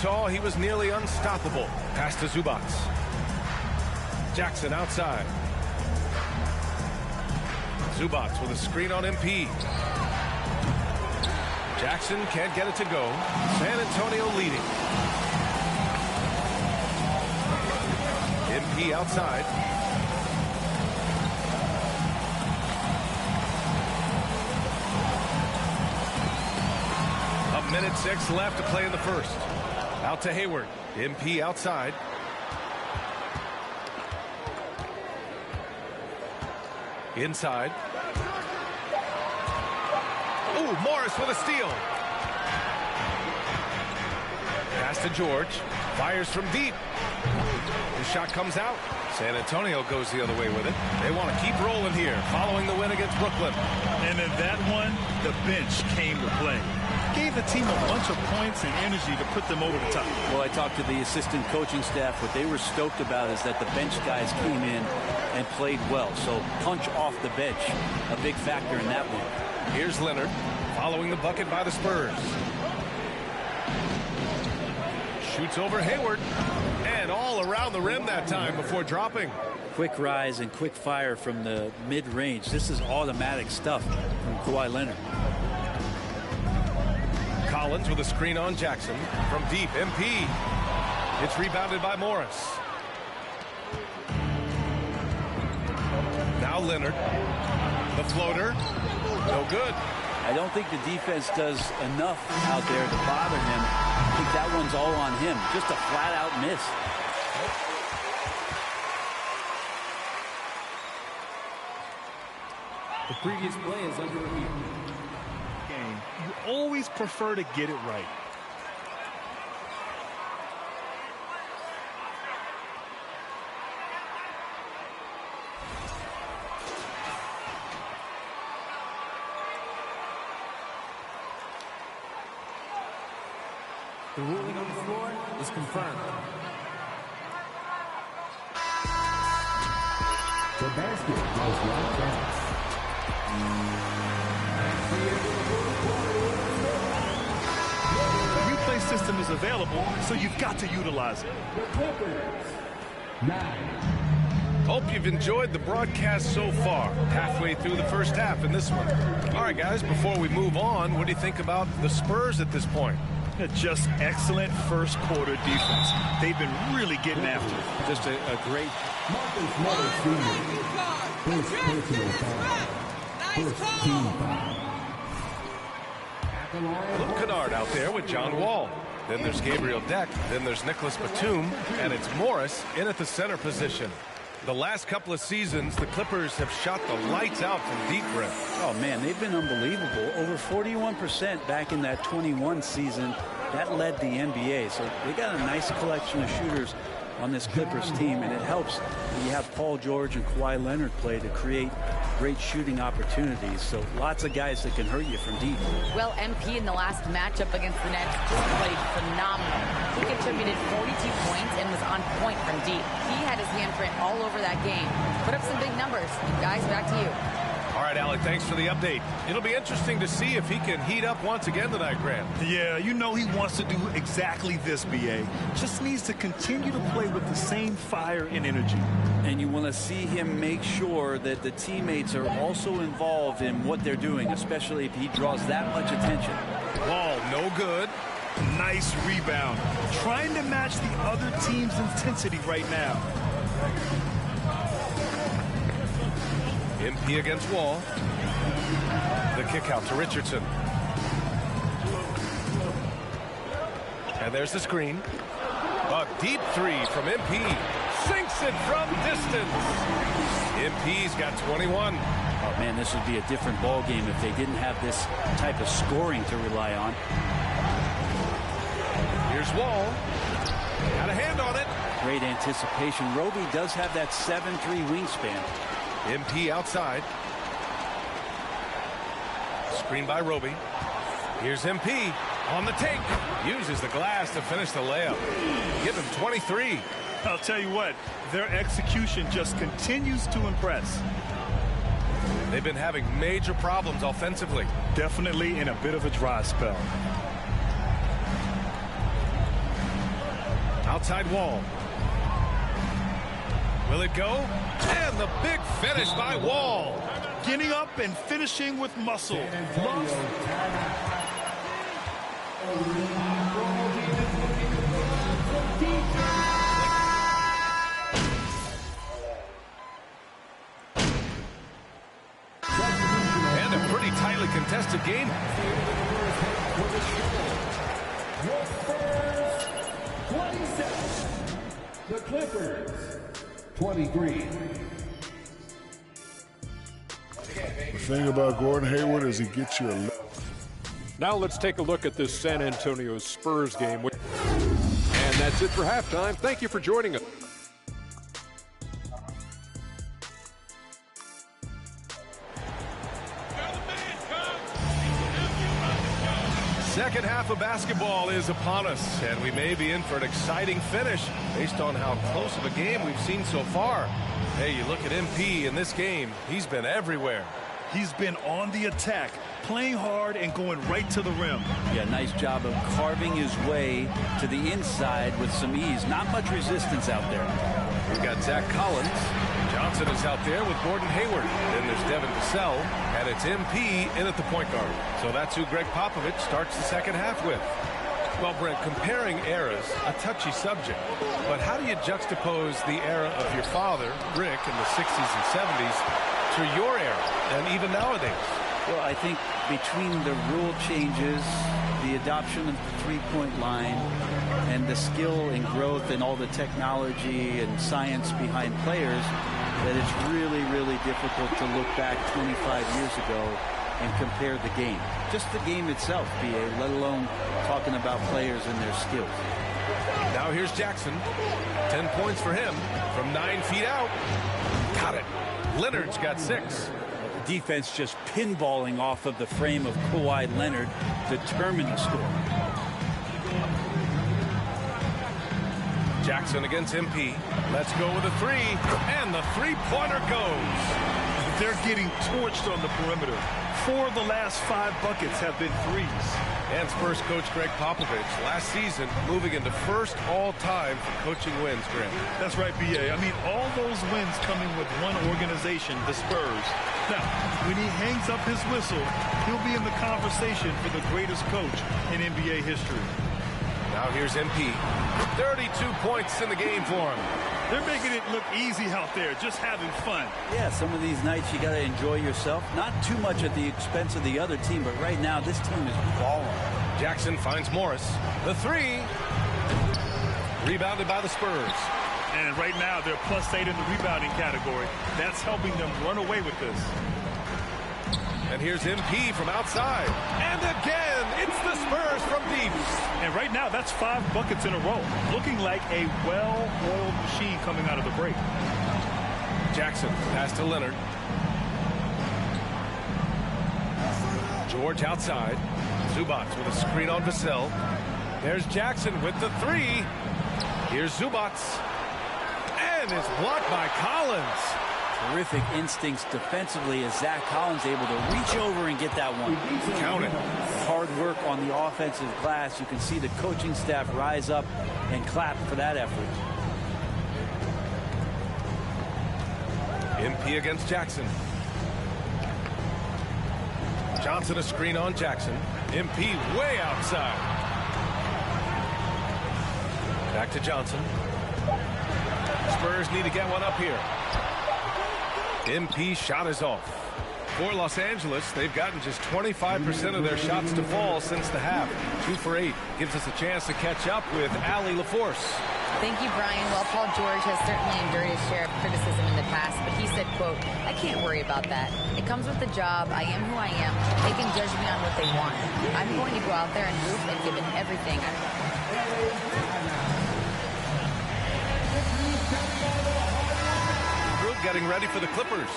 Saw he was nearly unstoppable. Pass to Zubac. Jackson outside. Zubac with a screen on MP. Jackson can't get it to go. San Antonio leading. MP outside. A minute 6 left to play in the first. Out to Hayward. MP outside. Inside. Ooh, Morris with a steal. Pass to George. Fires from deep. His shot comes out. San Antonio goes the other way with it. They want to keep rolling here, following the win against Brooklyn. And in that one, the bench came to play. Gave the team a bunch of points and energy to put them over the top. Well, I talked to the assistant coaching staff. What they were stoked about is that the bench guys came in and played well. So punch off the bench, a big factor in that one. Here's Leonard following the bucket by the Spurs. Shoots over Hayward and all around the rim that time before dropping. Quick rise and quick fire from the mid-range. This is automatic stuff from Kawhi Leonard. Collins with a screen on Jackson from deep. MP. It's rebounded by Morris. Now Leonard. The floater. No good. I don't think the defense does enough out there to bother him. I think that one's all on him. Just a flat-out miss. The previous play is under review. You always prefer to get it right. The ruling on the floor is confirmed. The basket was locked out. The replay system is available, so you've got to utilize it. Hope you've enjoyed the broadcast so far. Halfway through the first half in this one. All right, guys, before we move on, what do you think about the Spurs at this point? Just excellent first quarter defense. They've been really getting after it. Just a great. Marcus Morris Sr. First personal foul. First team foul. Luke Kennard out there with John Wall. Then there's Gabriel Deck. Then there's Nicholas Batum. And it's Morris in at the center position. The last couple of seasons, the Clippers have shot the lights out from deep rim. Oh, man, they've been unbelievable. Over 41% back in that 21 season. That led the NBA. So they got a nice collection of shooters on this Clippers team, and it helps when you have Paul George and Kawhi Leonard play to create great shooting opportunities. So lots of guys that can hurt you from deep. Well, MP in the last matchup against the Nets just played phenomenal. He contributed 42 points and was on point from deep. He had his handprint all over that game. Put up some big numbers. Guys, back to you. All right, Alec, thanks for the update. It'll be interesting to see if he can heat up once again tonight, Grant. Yeah, you know he wants to do exactly this, B.A. Just needs to continue to play with the same fire and energy. And you want to see him make sure that the teammates are also involved in what they're doing, especially if he draws that much attention. Ball no good. Nice rebound. Trying to match the other team's intensity right now. MP against Wall. The kick out to Richardson. And there's the screen. A deep three from MP. Sinks it from distance. MP's got 21. Oh, man, this would be a different ball game if they didn't have this type of scoring to rely on. Here's Wall. Got a hand on it. Great anticipation. Roby does have that 7'3" wingspan. MP outside. Screen by Roby. Here's MP on the take. Uses the glass to finish the layup. Give him 23. I'll tell you what, their execution just continues to impress. They've been having major problems offensively. Definitely in a bit of a dry spell. Outside Wall. Will it go? And the big finish by Wall. Getting up and finishing with muscle. And a pretty tightly contested game. The Clippers, 23. The thing about Gordon Hayward is he gets you a... Now let's take a look at this San Antonio Spurs game. And that's it for halftime. Thank you for joining us. Second half of basketball is upon us, and we may be in for an exciting finish based on how close of a game we've seen so far. Hey, you look at MP in this game, he's been everywhere. He's been on the attack, playing hard and going right to the rim. Yeah, nice job of carving his way to the inside with some ease. Not much resistance out there. We've got Zach Collins. Johnson is out there with Gordon Hayward. Then there's Devin Vassell, and it's MP in at the point guard. So that's who Greg Popovich starts the second half with. Well, Brent, comparing eras, a touchy subject. But how do you juxtapose the era of your father, Rick, in the 60s and 70s to your era, and even nowadays? Well, I think between the rule changes, the adoption of the three-point line, and the skill and growth and all the technology and science behind players, that it's really, really difficult to look back 25 years ago and compare the game. Just the game itself, B.A., let alone talking about players and their skills. Now here's Jackson. 10 points for him from 9 feet out. Got it. Leonard's got 6. Defense just pinballing off of the frame of Kawhi Leonard, determined to score. Jackson against MP. Let's go with a 3, and the three-pointer goes. They're getting torched on the perimeter. 4 of the last 5 buckets have been threes. And Spurs coach Greg Popovich last season moving into first all-time for coaching wins, Greg. That's right, B.A. I mean, all those wins coming with one organization, the Spurs. Now, when he hangs up his whistle, he'll be in the conversation for the greatest coach in NBA history. Now here's MP. 32 points in the game for him. They're making it look easy out there, just having fun. Yeah, some of these nights you got to enjoy yourself. Not too much at the expense of the other team, but right now this team is balling. Jackson finds Morris. The 3. Rebounded by the Spurs. And right now they're +8 in the rebounding category. That's helping them run away with this. And here's MP from outside. And again, it's the Spurs from deep. And right now, that's 5 buckets in a row. Looking like a well-oiled machine coming out of the break. Jackson, pass to Leonard. George outside. Zubac with a screen on Vassell. There's Jackson with the 3. Here's Zubac. And it's blocked by Collins. Terrific instincts defensively as Zach Collins able to reach over and get that one. Count it. Hard work on the offensive glass. You can see the coaching staff rise up and clap for that effort. MP against Jackson. Johnson a screen on Jackson. MP way outside. Back to Johnson. Spurs need to get one up here. MP shot is off. For Los Angeles, they've gotten just 25% of their shots to fall since the half. 2 for 8 gives us a chance to catch up with Allie LaForce. Thank you, Brian. Well, Paul George has certainly endured his share of criticism in the past, but he said, quote, "I can't worry about that. It comes with the job. I am who I am. They can judge me on what they want. I'm going to go out there and hoop and give it everything." Getting ready for the Clippers.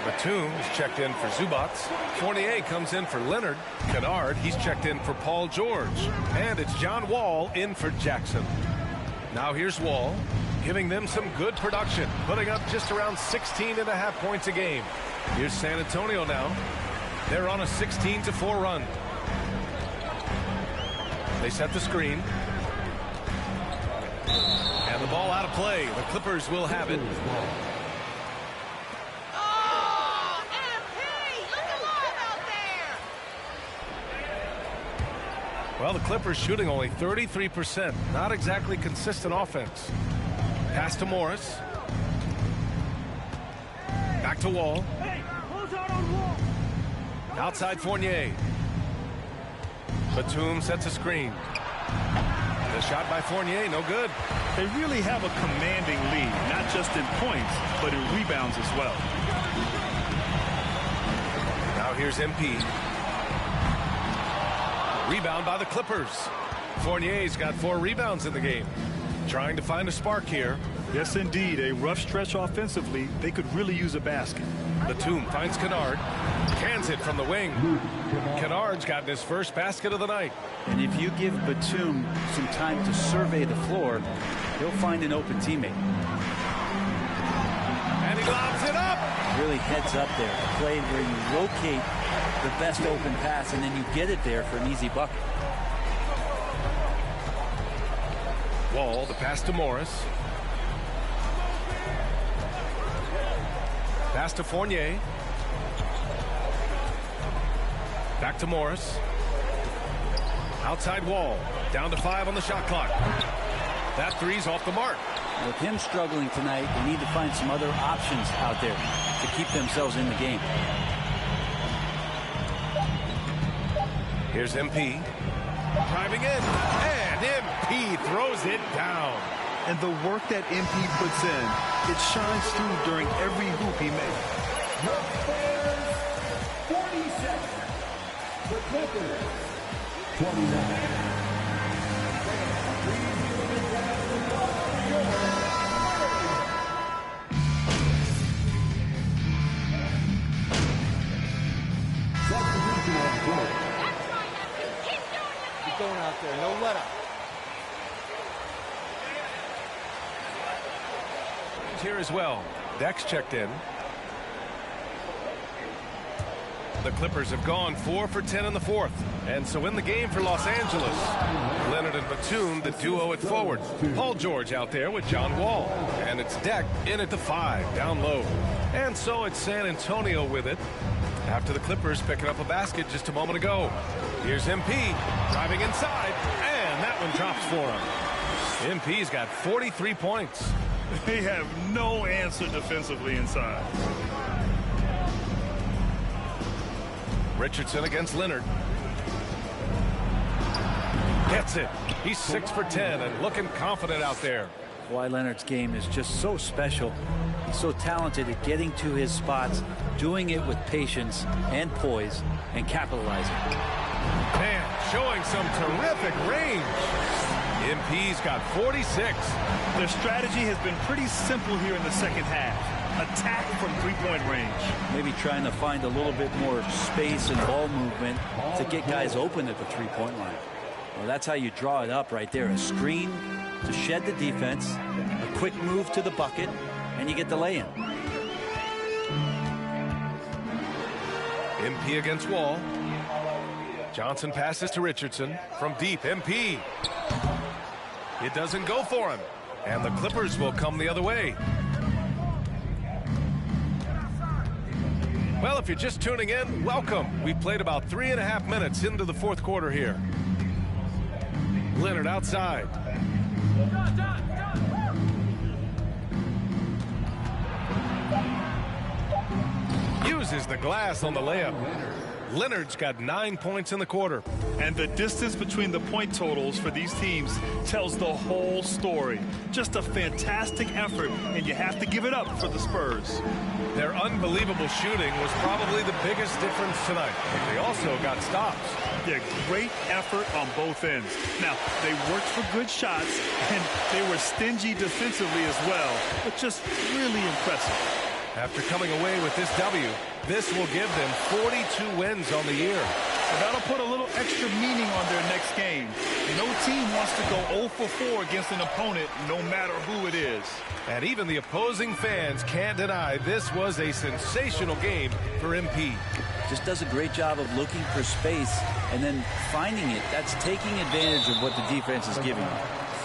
Batum is checked in for Zubac. Fournier comes in for Leonard. Kennard, he's checked in for Paul George. And it's John Wall in for Jackson. Now here's Wall, giving them some good production, putting up just around 16.5 points a game. Here's San Antonio now. They're on a 16-4 run. They set the screen. ball out of play. The Clippers will have it. Well, the Clippers shooting only 33%. Not exactly consistent offense. Pass to Morris. Back to Wall. Outside Fournier. Batum sets a screen. The shot by Fournier, no good. They really have a commanding lead, not just in points, but in rebounds as well. Now here's MP. Rebound by the Clippers. Fournier's got 4 rebounds in the game. Trying to find a spark here. Yes, indeed. A rough stretch offensively. They could really use a basket. Batum finds Kennard. Cans it from the wing. Kennard's gotten his first basket of the night. And if you give Batum some time to survey the floor, he'll find an open teammate. And he lobs it up. Really heads up there. A play where you locate the best open pass and then you get it there for an easy bucket. Wall, the pass to Morris. Pass to Fournier. Back to Morris. Outside Wall. Down to 5 on the shot clock. That three's off the mark. With him struggling tonight, they need to find some other options out there to keep themselves in the game. Here's MP. Driving in. And MP throws it down. And the work that MP puts in, it shines through during every hoop he makes. The Spurs, 47. The Clippers, 29. Substitution on court. Keep going out there. No let up. Here as well. Dex checked in. The Clippers have gone 4 for 10 in the fourth. And so in the game for Los Angeles, Leonard and Batum, the duo at forward. Paul George out there with John Wall. And it's Deck in at the 5, down low. And so it's San Antonio with it. After the Clippers picking up a basket just a moment ago. Here's MP driving inside. And that one drops for him. MP's got 43 points. They have no answer defensively inside. Richardson against Leonard. Gets it. He's 6 for 10 and looking confident out there. Kawhi Leonard's game is just so special. He's so talented at getting to his spots, doing it with patience and poise, and capitalizing. Man, showing some terrific range. MP's got 46. Their strategy has been pretty simple here in the second half. Attack from three-point range. Maybe trying to find a little bit more space and ball movement to get guys open at the three-point line. Well, that's how you draw it up right there. A screen to shed the defense, a quick move to the bucket, and you get the lay-in. MP against Wall. Johnson passes to Richardson from deep. MP. It doesn't go for him. And the Clippers will come the other way. Well, if you're just tuning in, welcome. We played about 3.5 minutes into the fourth quarter here. Leonard outside. Uses the glass on the layup. Leonard's got 9 points in the quarter. And the distance between the point totals for these teams tells the whole story. Just a fantastic effort, and you have to give it up for the Spurs. Their unbelievable shooting was probably the biggest difference tonight. They also got stops. Yeah, great effort on both ends. Now, they worked for good shots, and they were stingy defensively as well, but just really impressive. After coming away with this W, this will give them 42 wins on the year. So that'll put a little extra meaning on their next game. No team wants to go 0 for 4 against an opponent, no matter who it is. And even the opposing fans can't deny this was a sensational game for MP. Just does a great job of looking for space and then finding it. That's taking advantage of what the defense is giving him.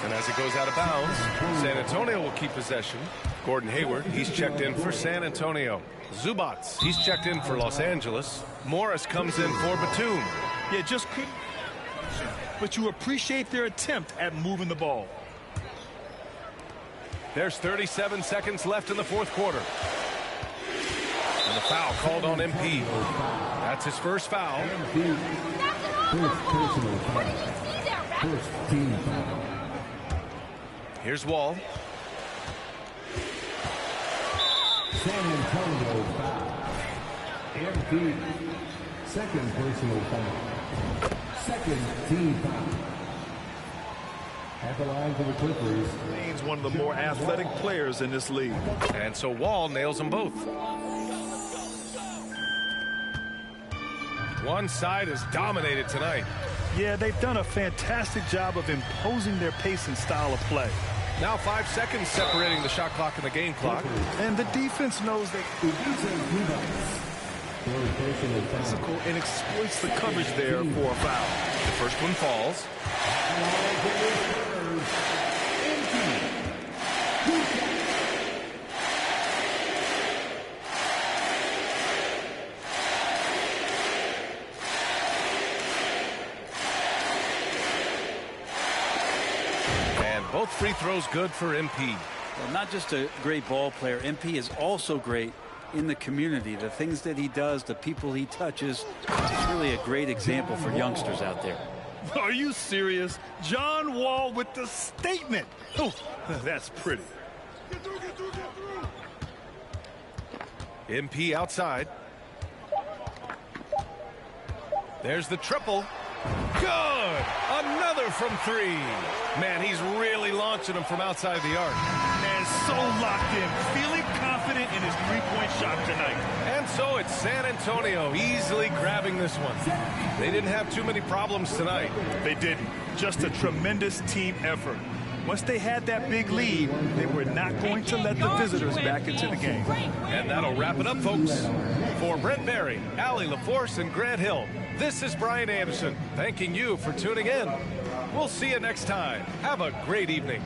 And as it goes out of bounds, San Antonio will keep possession. Gordon Hayward, he's checked in for San Antonio. Zubats, he's checked in for Los Angeles. Morris comes in for Batum. Yeah, just couldn't. But you appreciate their attempt at moving the ball. There's 37 seconds left in the fourth quarter. And the foul called on MP. That's his first foul. First personal foul. First team foul. Here's Wall. San Antonio foul. MP. Second personal foul. Second team foul. At the line for the Clippers. He's one of the more athletic players in this league. And so Wall nails them both. One side is dominated tonight. Yeah, they've done a fantastic job of imposing their pace and style of play. Now 5 seconds separating the shot clock and the game clock. And the defense knows that physical and exploits the coverage there for a foul. The first one falls. Both free throws good for MP. Well, not just a great ball player, MP is also great in the community. The things that he does, the people he touches, it's really a great example for youngsters out there. Are you serious? John Wall with the statement. Oh, that's pretty. MP outside. There's the triple. Good! Another from three. Man, he's really launching them from outside the arc. And so locked in, feeling confident in his three-point shot tonight. And so it's San Antonio easily grabbing this one. They didn't have too many problems tonight. They didn't. Just a tremendous team effort. Once they had that big lead, they were not going to let the visitors back into the game. And that'll wrap it up, folks. For Brent Barry, Allie LaForce, and Grant Hill, this is Brian Anderson, thanking you for tuning in. We'll see you next time. Have a great evening.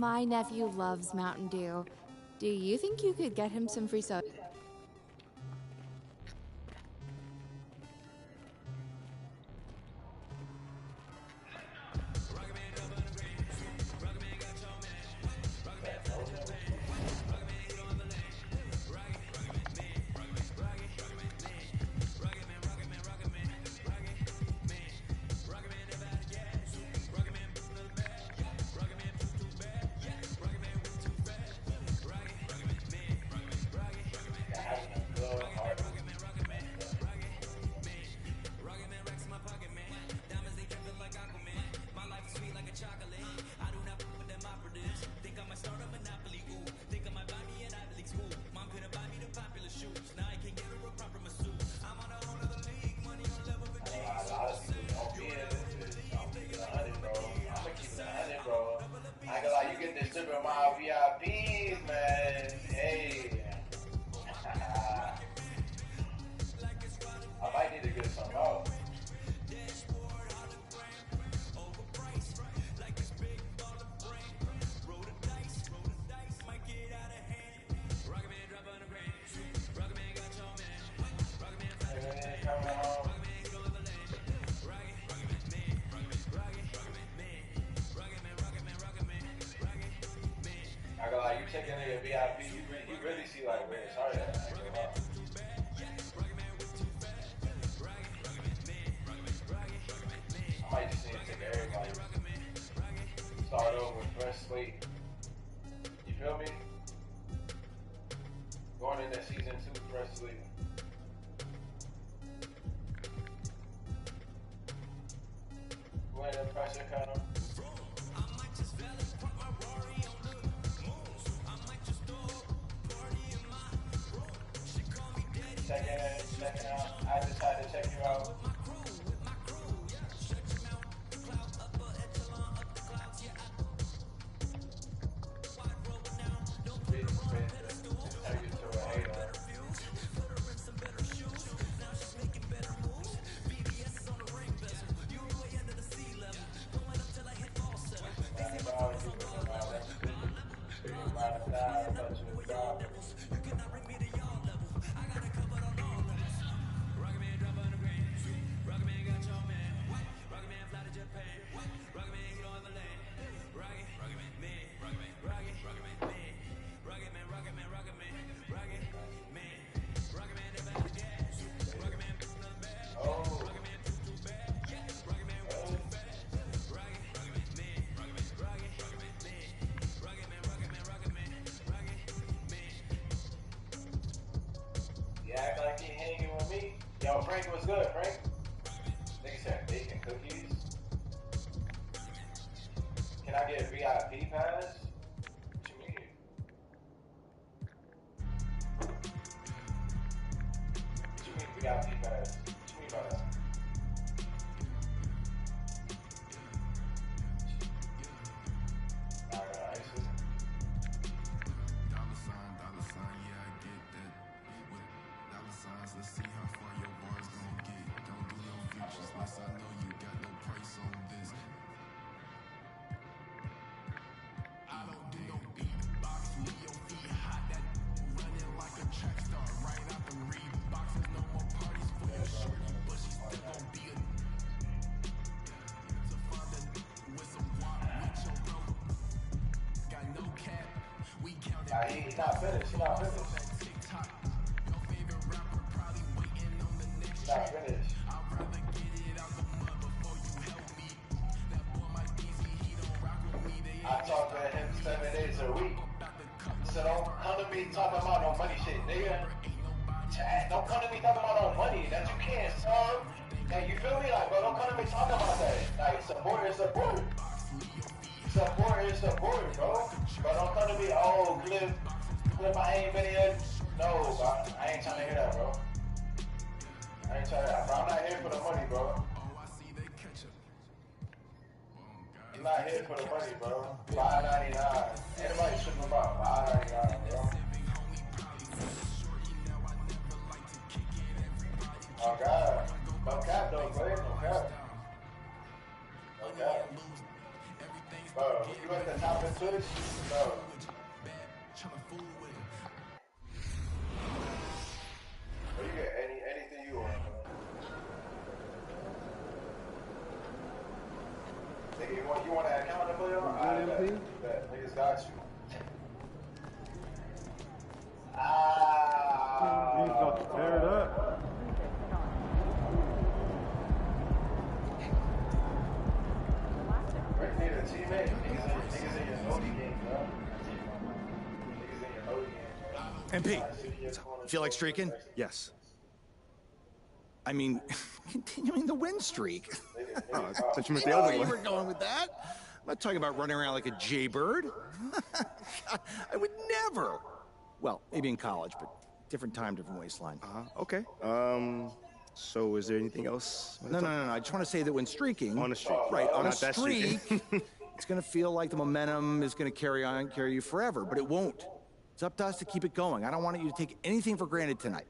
My nephew loves Mountain Dew. Do you think you could get him some free soda? VIPs, man. Hey. I might need to get some out. I go like, you checking in your VIP, you really see like where it's hard at. I might just need to take everybody. Start over with fresh slate. You feel me? Going into season 2, fresh slate. When the pressure comes. Checking out. I just had to check you out. Act like he hanging with me. Yo, Frank, what's good, Frank? Nigga said bacon cookies. Can I get a VIP pass? What you mean? What you mean VIP pass? What you mean by that? Alright, ice it. Let's see how far your bars gon' get. Don't do no features unless I know you got no price on this. I don't do no beatbox, leave your feet hot. That running like a track star, right out the Reeboks. No more parties for your shorty, but she still gon' be a. So find a with some wop with your bro. Got no cap, we count it. He's not finished. He's not finished. Not finished. I'd rather get it out the mud before you help me. That boy might be he don't rock with me. I talk to him 7 days a week. So don't come to me talking about no money shit, nigga. Don't come to me talking about no money that you can't serve. Like, you feel me? Like, bro, don't come to me talking about that. Like, support is support. Support is support, bro. But don't come to me, oh, Cliff, I ain't been here. No, bro, I ain't trying to hear that, bro. I ain't trying to, bro, I'm not here for the money, bro. I'm not here for the money, bro. $5.99. Everybody tripping about $5.99, bro. Oh, God. No cap, though, bro. No cap. No cap. Bro, you at the top of the Twitch. So. You get anything you want. Nigga, you want an account to play on? I bet. Niggas got you. He's about to tear it up. Right, need a teammate. Niggas in your Nodi game, bro. Niggas in your Nodi game, bro. MP, feel like streaking? Yes. I mean, continuing the win streak. Oh, I thought you meant the other You one. were going with that? I'm not talking about running around like a jaybird. I would never. Well, maybe in college, but different time, different waistline. Okay. So is there anything else? No. I just want to say that when streaking, On a streak. right? On a Not that streak, streak. it's going to feel like the momentum is going to carry you forever, but it won't. It's up to us to keep it going. I don't want you to take anything for granted tonight.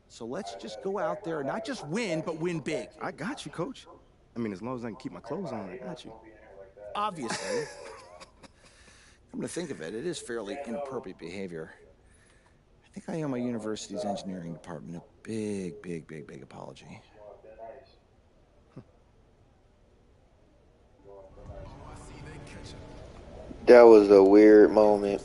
So let's just go out there and not just win, but win big. I got you, Coach. I mean, as long as I can keep my clothes on, I got you. Obviously. Come to think of it, it is fairly inappropriate behavior. I think I owe my university's engineering department a big apology. That was a weird moment.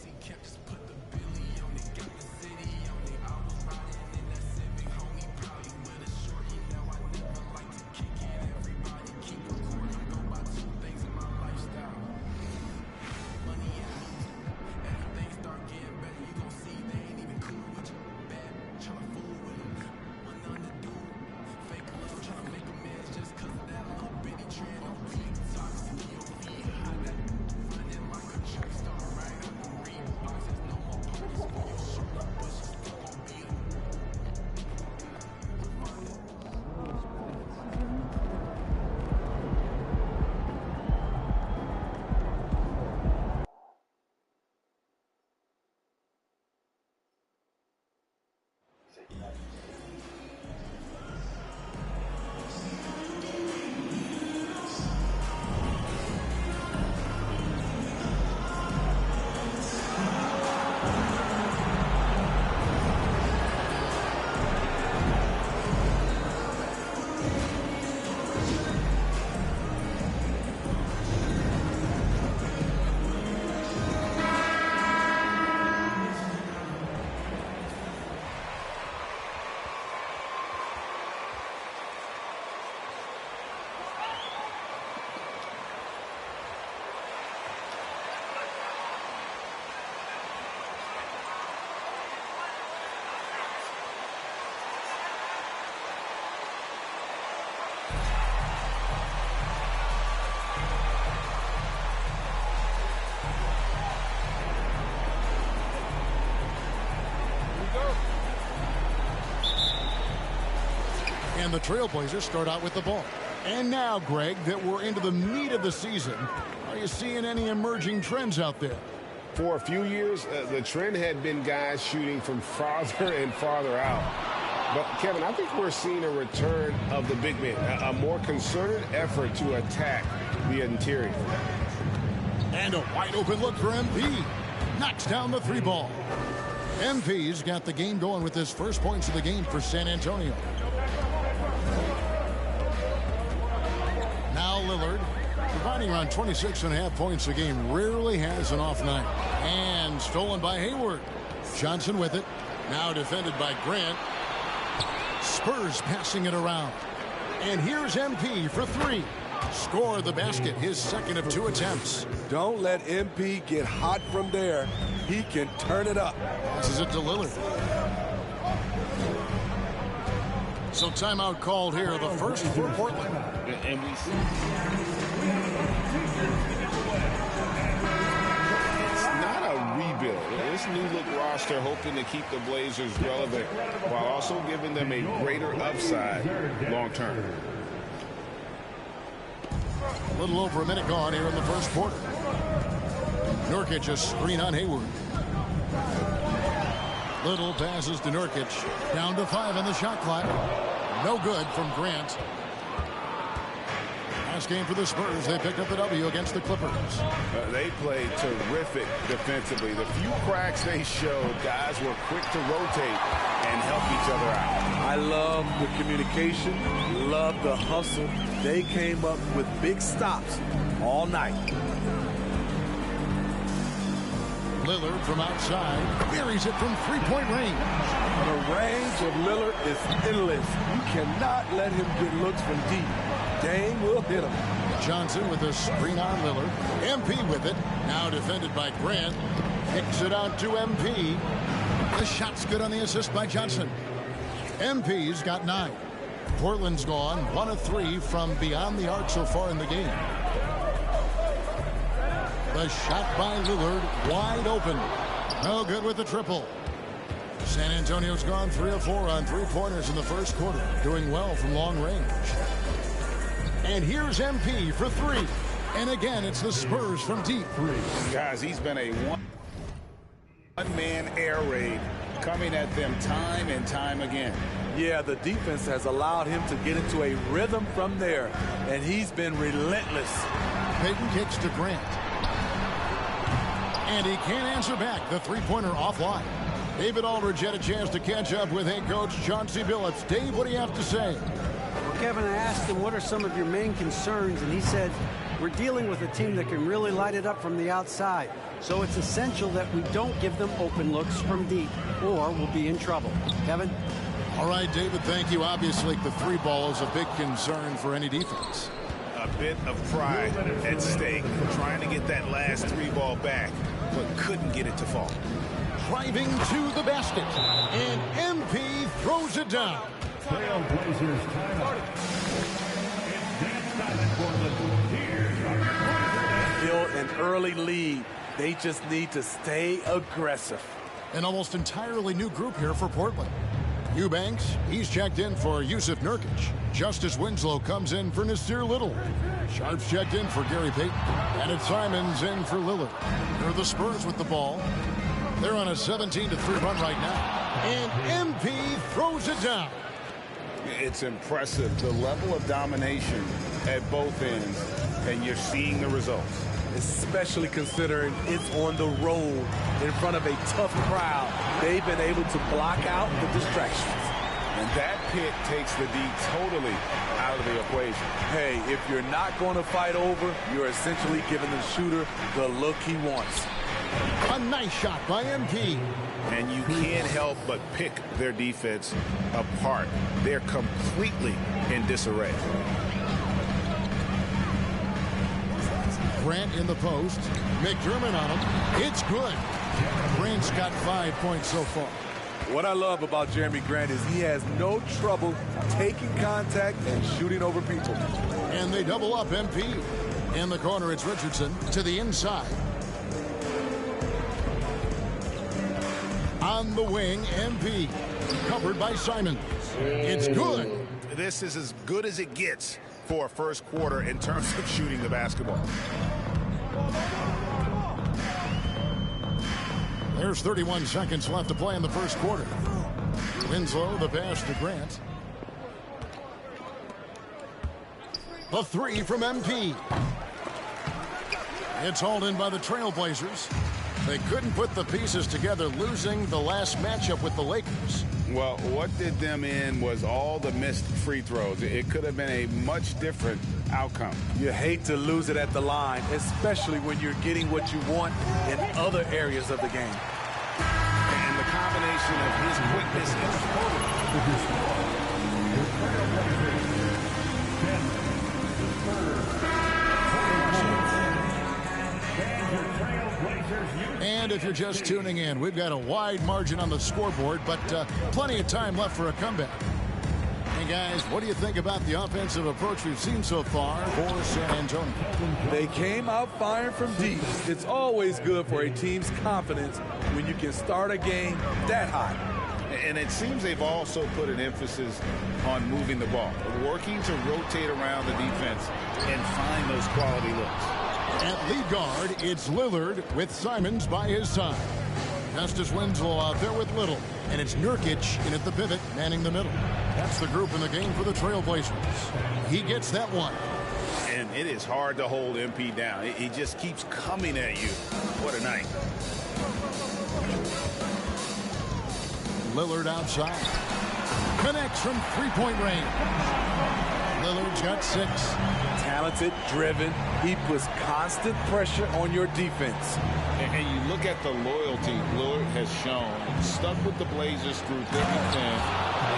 And the Trailblazers start out with the ball. And now, Greg, that we're into the meat of the season, are you seeing any emerging trends out there? For a few years, the trend had been guys shooting from farther and farther out. But, Kevin, I think we're seeing a return of the big man, a more concerted effort to attack the interior. And a wide open look for MP. Knocks down the three ball. MP's got the game going with his first points of the game for San Antonio. Now Lillard, providing around 26.5 points a game, rarely has an off night. And stolen by Hayward. Johnson with it. Now defended by Grant. Spurs passing it around. And here's MP for three. Score the basket, his second of two attempts. Don't let MP get hot from there. He can turn it up. Passes it to Lillard. So timeout called here, the first for Portland. And we see it's not a rebuild. This new look roster hoping to keep the Blazers relevant while also giving them a greater upside long term. A little over a minute gone here in the first quarter. Nurkic a screen on Hayward. Little passes to Nurkic. Down to 5 on the shot clock. No good from Grant. last game for the Spurs, they picked up the W against the Clippers. They played terrific defensively. The few cracks they showed, guys were quick to rotate and help each other out. I love the communication, love the hustle. They came up with big stops all night. Lillard from outside buries it from three-point range. The range of Lillard is endless. You cannot let him get looks from deep. Dame will hit him. Johnson with a screen on Lillard. MP with it. Now defended by Grant. Kicks it out to MP. The shot's good on the assist by Johnson. MP's got 9. Portland's gone 1 of 3 from beyond the arc so far in the game. The shot by Lillard, wide open. No good with the triple. San Antonio's gone 3 of 4 on three-pointers in the first quarter, doing well from long range. And here's MP for 3. And again, it's the Spurs from deep. Guys, he's been a one-man air raid coming at them time and time again. Yeah, the defense has allowed him to get into a rhythm from there, and he's been relentless. Payton kicks to Grant. And he can't answer back. The three-pointer offline. David Aldridge had a chance to catch up with head coach Chauncey Billups. Dave, what do you have to say? Well, Kevin, I asked him what are some of your main concerns, and he said, we're dealing with a team that can really light it up from the outside. So it's essential that we don't give them open looks from deep, or we'll be in trouble. Kevin? All right, David, thank you. Obviously, the 3-ball is a big concern for any defense. A bit of pride at stake, trying to get that last 3-ball back, but couldn't get it to fall. Driving to the basket, and MP throws it down. Trailblazers timeout. Build an early lead. They just need to stay aggressive. An almost entirely new group here for Portland. Eubanks, he's checked in for Yusuf Nurkic. Justice Winslow comes in for Nasir Little. Sharp's checked in for Gary Payton. And it's Simons in for Lillard. They're the Spurs with the ball. They're on a 17-3 run right now. And MP throws it down. It's impressive, the level of domination at both ends, and you're seeing the results. Especially considering it's on the road in front of a tough crowd. They've been able to block out the distractions. And that pick takes the D totally out of the equation. Hey, if you're not going to fight over, you're essentially giving the shooter the look he wants. A nice shot by MP. And you can't help but pick their defense apart. They're completely in disarray. Grant in the post. McDermott on him. It's good. Grant's got 5 points so far. What I love about Jeremy Grant is he has no trouble taking contact and shooting over people. And they double up MP. In the corner, it's Richardson to the inside. On the wing, MP. Covered by Simons. It's good. This is as good as it gets for a first quarter in terms of shooting the basketball. There's 31 seconds left to play in the first quarter. Winslow, the pass to Grant. The 3 from MP. It's hauled in by the Trailblazers. They couldn't put the pieces together, losing the last matchup with the Lakers. Well, what did them in was all the missed free throws. It could have been a much different outcome. You hate to lose it at the line, especially when you're getting what you want in other areas of the game. And the combination of his quickness and total. And if you're just tuning in, we've got a wide margin on the scoreboard, but plenty of time left for a comeback. Hey, guys, what do you think about the offensive approach we've seen so far for San Antonio? They came out firing from deep. It's always good for a team's confidence when you can start a game that hot. And it seems they've also put an emphasis on moving the ball, working to rotate around the defense and find those quality looks. At lead guard, it's Lillard with Simons by his side. Justice Winslow out there with Little. And it's Nurkic in at the pivot, manning the middle. That's the group in the game for the Trailblazers. He gets that one. And it is hard to hold MP down. He just keeps coming at you. What a night. Lillard outside. Connects from three-point range. Lillard's got 6. Talented, driven. He puts constant pressure on your defense. And you look at the loyalty Lillard has shown. Stuck with the Blazers through thick and thin.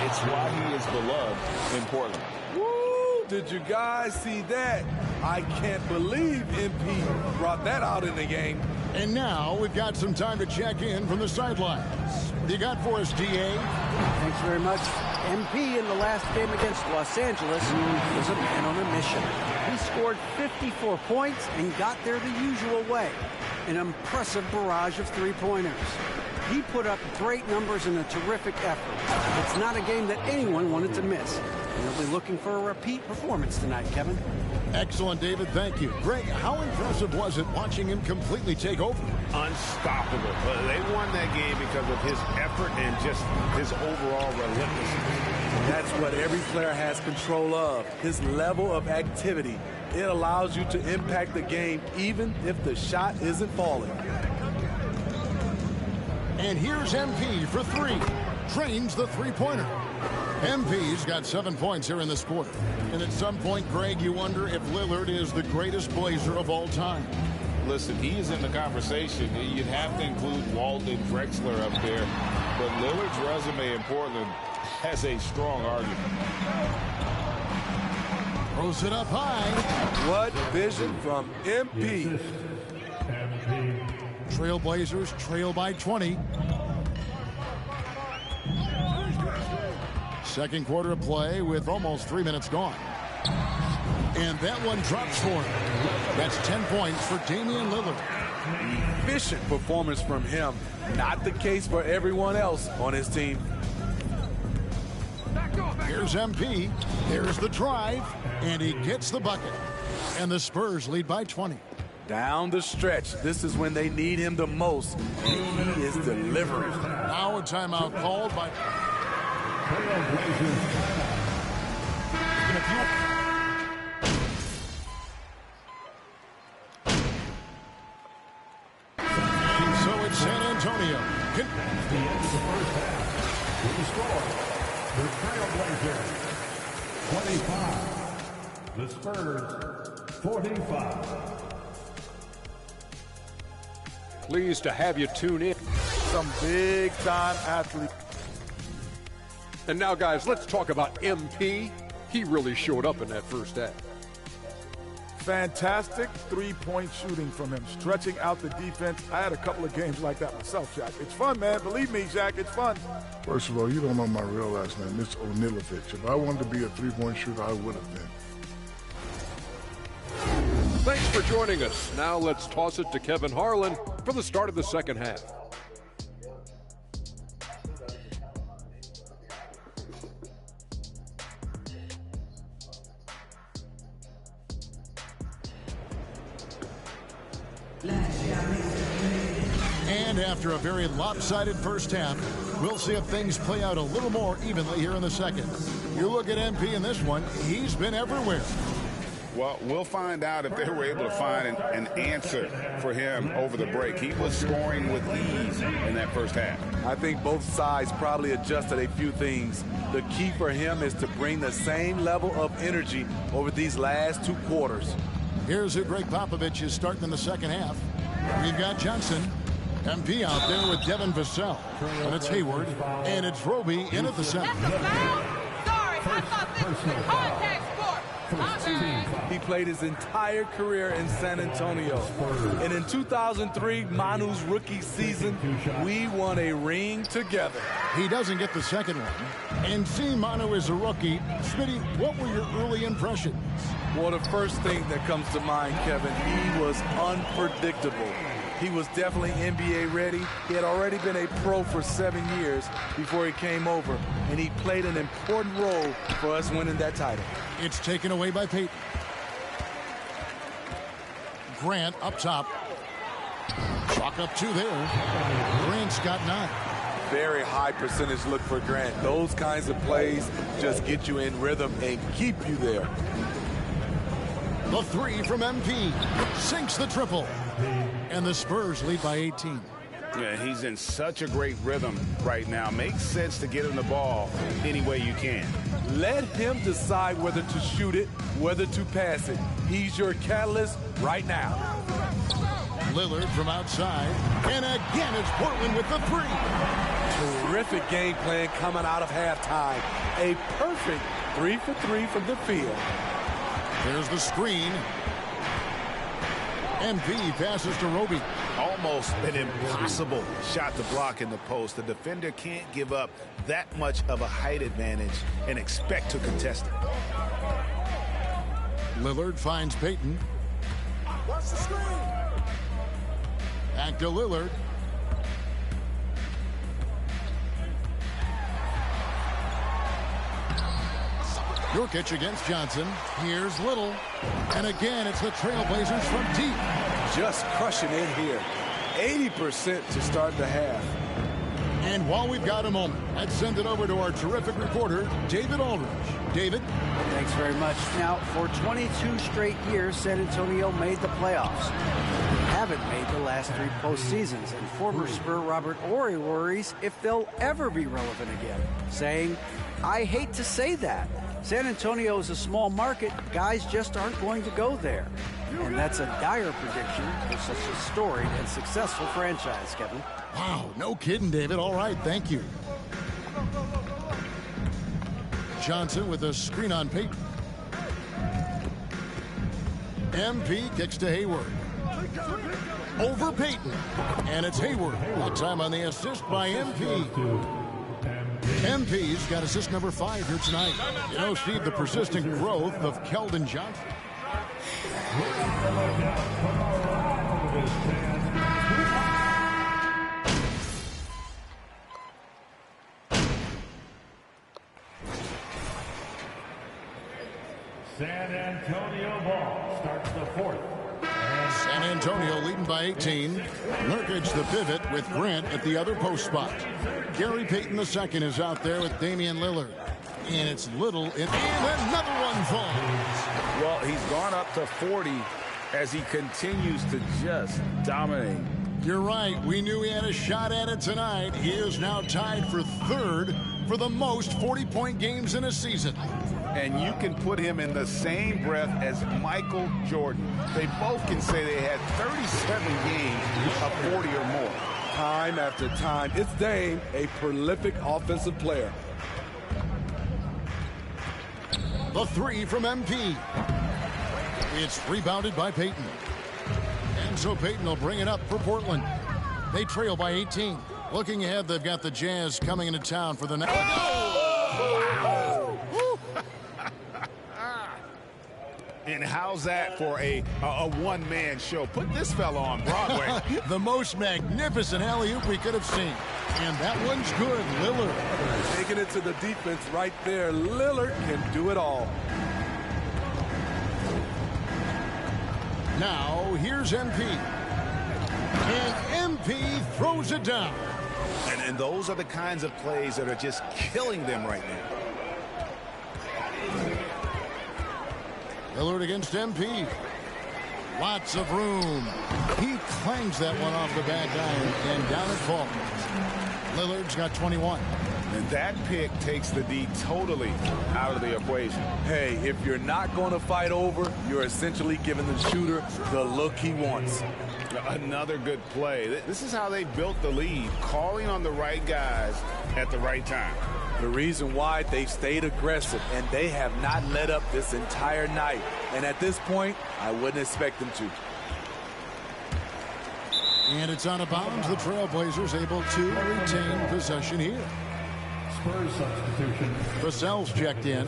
It's why he is beloved in Portland. Woo! Did you guys see that? I can't believe MP brought that out in the game. And now we've got some time to check in from the sidelines. What do you got for us, DA? Thanks very much. MP in the last game against Los Angeles was a man on a mission. He scored 54 points and got there the usual way. An impressive barrage of three-pointers. He put up great numbers in a terrific effort. It's not a game that anyone wanted to miss. And they'll be looking for a repeat performance tonight, Kevin. Excellent, David. Thank you. Greg, how impressive was it watching him completely take over? Unstoppable. They won that game because of his effort and just his overall relentlessness. That's what every player has control of, his level of activity. It allows you to impact the game even if the shot isn't falling. And here's MP for 3. Trains the three-pointer. MP's got 7 points here in this quarter. And at some point, Greg, you wonder if Lillard is the greatest Blazer of all time. Listen, he is in the conversation. You'd have to include Walton Drexler up there. But Lillard's resume in Portland has a strong argument. Throws it up high. What vision from MP. Trailblazers trail by 20. Second quarter of play with almost 3 minutes gone. And that one drops for him. That's 10 points for Damian Lillard. Efficient performance from him. Not the case for everyone else on his team. Here's MP. There's the drive. And he gets the bucket. And the Spurs lead by 20. Down the stretch, this is when they need him the most. And he is delivering. Now a timeout called by... So it's San Antonio. The end of the first half. With the score, the Trailblazers 25. The Spurs 45. Pleased to have you tune in. Some big-time athletes. And now, guys, let's talk about MP. He really showed up in that first half. Fantastic three-point shooting from him, stretching out the defense. I had a couple of games like that myself, Shaq. It's fun, man. Believe me, Shaq, it's fun. First of all, you don't know my real last name. It's Onilovich. If I wanted to be a three-point shooter, I would have been. Thanks for joining us. Now let's toss it to Kevin Harlan for the start of the second half. And after a very lopsided first half, we'll see if things play out a little more evenly here in the second. You look at MP in this one, he's been everywhere. Well, we'll find out if they were able to find an answer for him over the break. He was scoring with ease in that first half. I think both sides probably adjusted a few things. The key for him is to bring the same level of energy over these last 2 quarters. Here's who Greg Popovich is starting in the second half. We've got Johnson. MP out there with Devin Vassell. And it's Hayward. And it's Roby in at the center. That's a foul? Sorry, I thought this was a contact sport. He played his entire career in San Antonio. And in 2003, Manu's rookie season, we won a ring together. He doesn't get the second one. And seeing Manu as a rookie, Smitty, what were your early impressions? Well, the first thing that comes to mind, Kevin, he was unpredictable. He was definitely NBA ready. He had already been a pro for 7 years before he came over, and he played an important role for us winning that title. It's taken away by Peyton. Grant up top. Chalk up 2 there. Grant's got 9. Very high percentage look for Grant. Those kinds of plays just get you in rhythm and keep you there. The three from MP. Sinks the triple. And the Spurs lead by 18. Yeah, he's in such a great rhythm right now. Makes sense to get him the ball any way you can. Let him decide whether to shoot it, whether to pass it. He's your catalyst right now. Lillard from outside. And again, it's Portland with the three. Terrific game plan coming out of halftime. A perfect 3 for 3 from the field. There's the screen. MP passes to Roby. Almost an impossible shot to block in the post. The defender can't give up that much of a height advantage and expect to contest it. Lillard finds Payton. Watch the screen. Back to Lillard. Nurkic against Johnson. Here's Little. And again, it's the Trailblazers from deep. Just crushing it here. 80% to start the half. And while we've got a moment, let's send it over to our terrific reporter, David Aldridge. David? Thanks very much. Now, for 22 straight years, San Antonio made the playoffs. They haven't made the last 3 postseasons, and former Spur Robert Horry worries if they'll ever be relevant again, saying, I hate to say that. San Antonio is a small market. Guys just aren't going to go there. And that's a dire prediction for such a storied and successful franchise, Kevin. Wow, no kidding, David. All right, thank you. Johnson with a screen on Payton. MP kicks to Hayward. Over Payton. And it's Hayward. That time on the assist by MP. MP's got assist number 5 here tonight. You know, Steve, the persistent growth of Keldon Johnson. San Antonio ball starts the 4th. San Antonio leading by 18. Nurkic the pivot with Grant at the other post spot. Gary Payton II is out there with Damian Lillard. And it's Little, and another one falls. Well, he's gone up to 40 as he continues to just dominate. You're right. We knew he had a shot at it tonight. He is now tied for 3rd for the most 40-point games in a season. And you can put him in the same breath as Michael Jordan. They both can say they had 37 games of 40 or more. Time after time, it's Dame, a prolific offensive player. The 3 from MP. It's rebounded by Payton. And so Payton will bring it up for Portland. They trail by 18. Looking ahead, they've got the Jazz coming into town for the next. And how's that for a one-man show? Put this fella on Broadway. The most magnificent alley-oop we could have seen. And that one's good. Lillard. Taking it to the defense right there. Lillard can do it all. Now, here's MP. And MP throws it down. And those are the kinds of plays that are just killing them right now. Lillard against MP. Lots of room. He clangs that one off the back iron, and down it falls. Lillard's got 21. And that pick takes the D totally out of the equation. Hey, if you're not going to fight over, you're essentially giving the shooter the look he wants. Another good play. This is how they built the lead, calling on the right guys at the right time. The reason why they've stayed aggressive, and they have not let up this entire night. And at this point, I wouldn't expect them to. And it's out of bounds. The Trailblazers able to retain possession here. Spurs substitution. Vassell's checked in.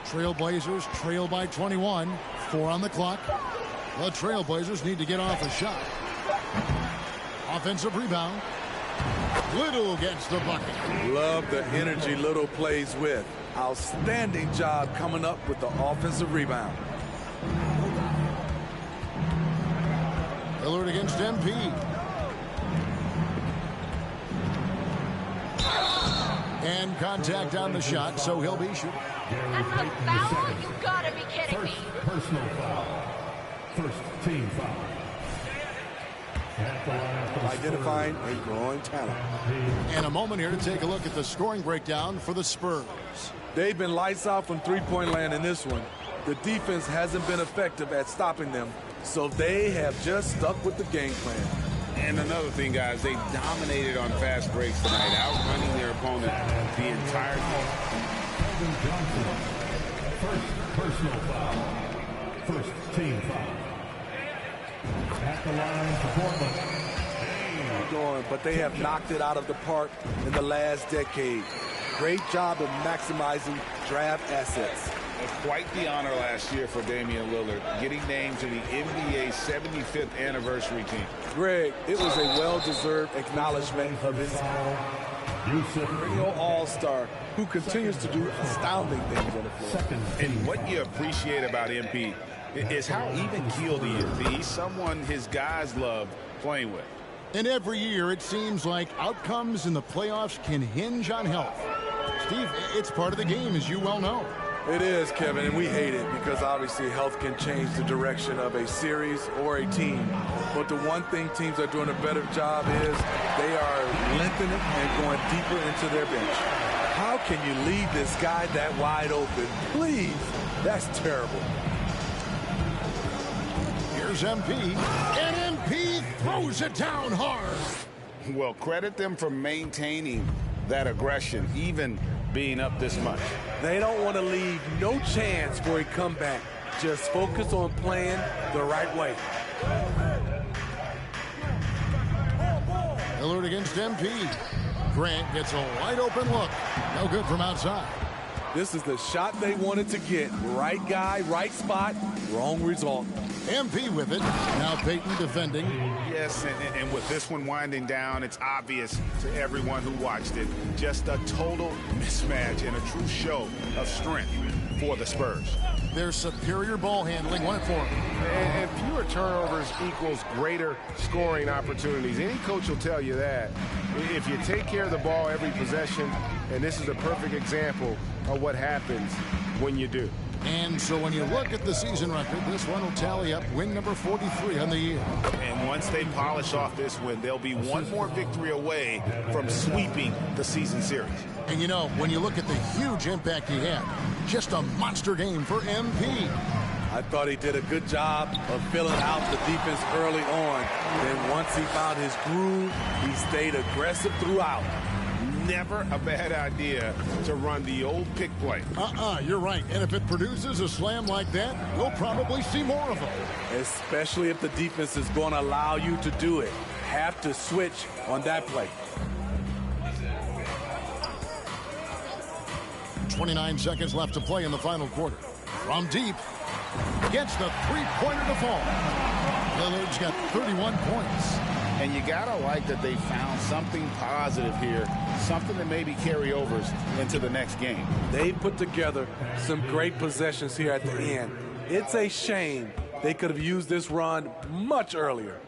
Trailblazers trail by 21. 4 on the clock. The Trailblazers need to get off a shot. Offensive rebound. Little gets the bucket. Love the energy Little plays with. Outstanding job coming up with the offensive rebound. Lillard against MP. And contact on the shot, so he'll be shooting. That's a foul? You gotta be kidding me. Personal foul. First team foul. Identifying a growing talent. And a moment here to take a look at the scoring breakdown for the Spurs. They've been lights out from three-point land in this one. The defense hasn't been effective at stopping them, so they have just stuck with the game plan. And another thing, guys, they dominated on fast breaks tonight, outrunning their opponent the entire game. First personal foul. First team foul. At the line for Portland. But they have knocked it out of the park in the last decade. Great job of maximizing draft assets. Quite the honor last year for Damian Lillard, getting named to the NBA 75th anniversary team. Greg, it was a well-deserved acknowledgement of his real all-star who continues to do astounding things on the floor. And what you appreciate about MP is how even-keeled he is. He's someone his guys love playing with. And every year it seems like outcomes in the playoffs can hinge on health. Steve, it's part of the game, as you well know. It is, Kevin, and we hate it because obviously health can change the direction of a series or a team. But the one thing teams are doing a better job is they are lengthening and going deeper into their bench. How can you leave this guy that wide open? Please, that's terrible. Here's MP, and MP throws it down hard. Well, credit them for maintaining that aggression, even being up this much. They don't want to leave no chance for a comeback. Just focus on playing the right way. Lillard against MP. Grant gets a wide open look. No good from outside. This is the shot they wanted to get. Right guy, right spot, wrong result. MP with it. Now Payton defending. Yes, and with this one winding down, it's obvious to everyone who watched it. Just a total mismatch and a true show of strength for the Spurs. Their superior ball handling won it for them. And fewer turnovers equals greater scoring opportunities. Any coach will tell you that. If you take care of the ball every possession, and this is a perfect example of what happens when you do. And so when you look at the season record, this one will tally up win number 43 on the year. And once they polish off this win, they'll be one more victory away from sweeping the season series. And you know, when you look at the huge impact he had, just a monster game for MP. I thought he did a good job of filling out the defense early on. Then once he found his groove, he stayed aggressive throughout. Never a bad idea to run the old pick play. You're right. And if it produces a slam like that, you'll probably see more of them. Especially if the defense is going to allow you to do it. Have to switch on that play. 29 seconds left to play in the final quarter. From deep, gets the three-pointer to fall. Lillard's got 31 points. And you gotta like that they found something positive here, something that maybe carry overs into the next game. They put together some great possessions here at the end. It's a shame they could have used this run much earlier.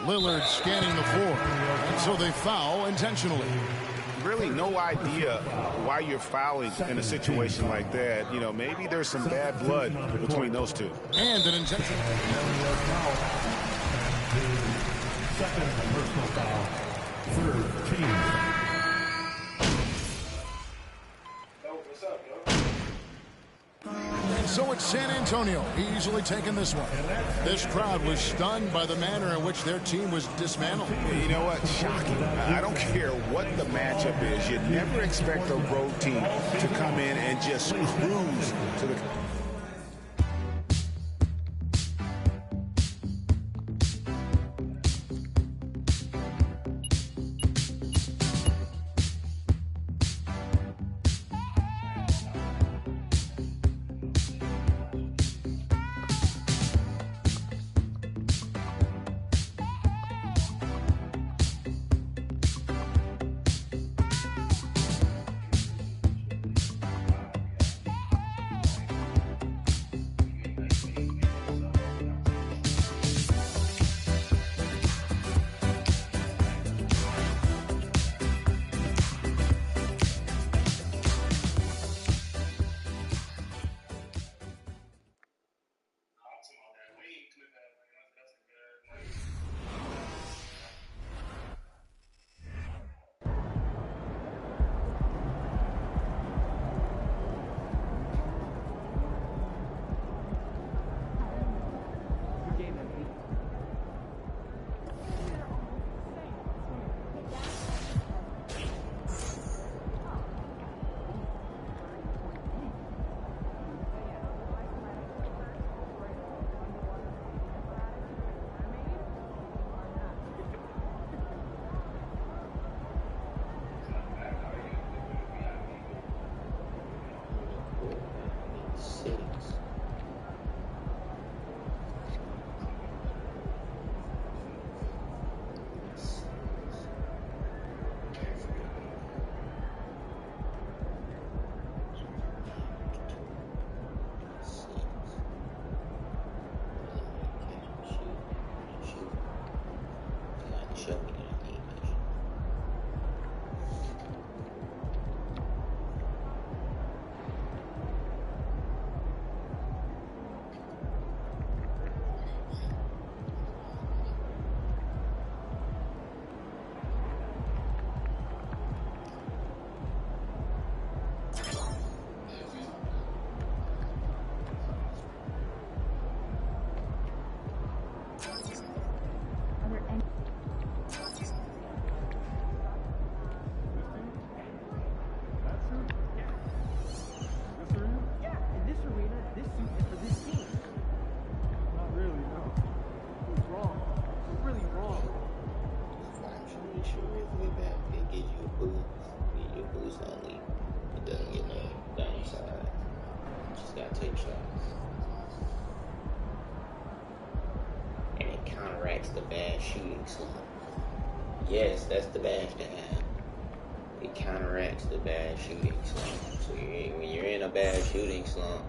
Lillard scanning the floor, and so they foul intentionally. Really no idea why you're fouling in a situation like that. You know, maybe there's some bad blood between those two. And an intentional. Second personal foul. Third team. And so it's San Antonio easily taking this one. This crowd was stunned by the manner in which their team was dismantled. You know what? Shocking. I don't care what the matchup is. You never expect a road team to come in and just cruise to the... counteracts the bad shooting slump. Yes, that's the badge to have. It counteracts the bad shooting slump. So when you're in a bad shooting slump,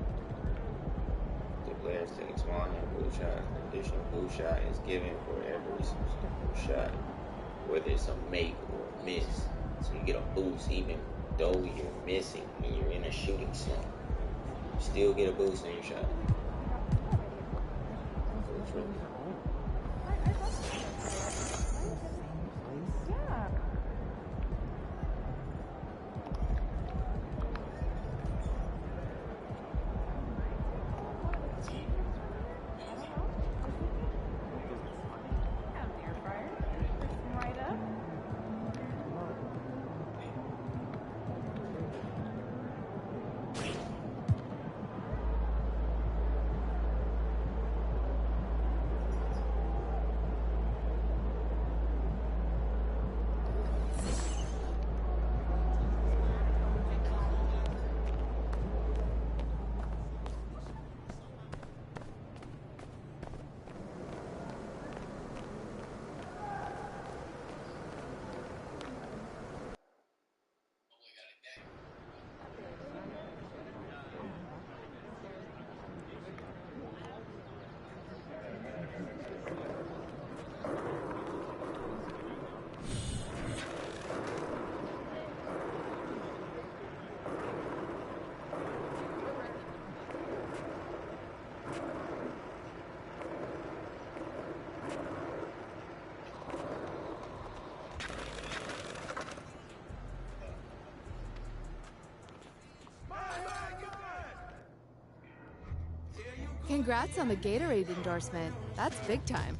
the players take small hand blue shots. An additional blue shot is given for every shot, whether it's a make or a miss. So you get a boost even though you're missing when you're in a shooting slump. You still get a boost in your shot. So it's really Congrats on the Gatorade endorsement. That's big time.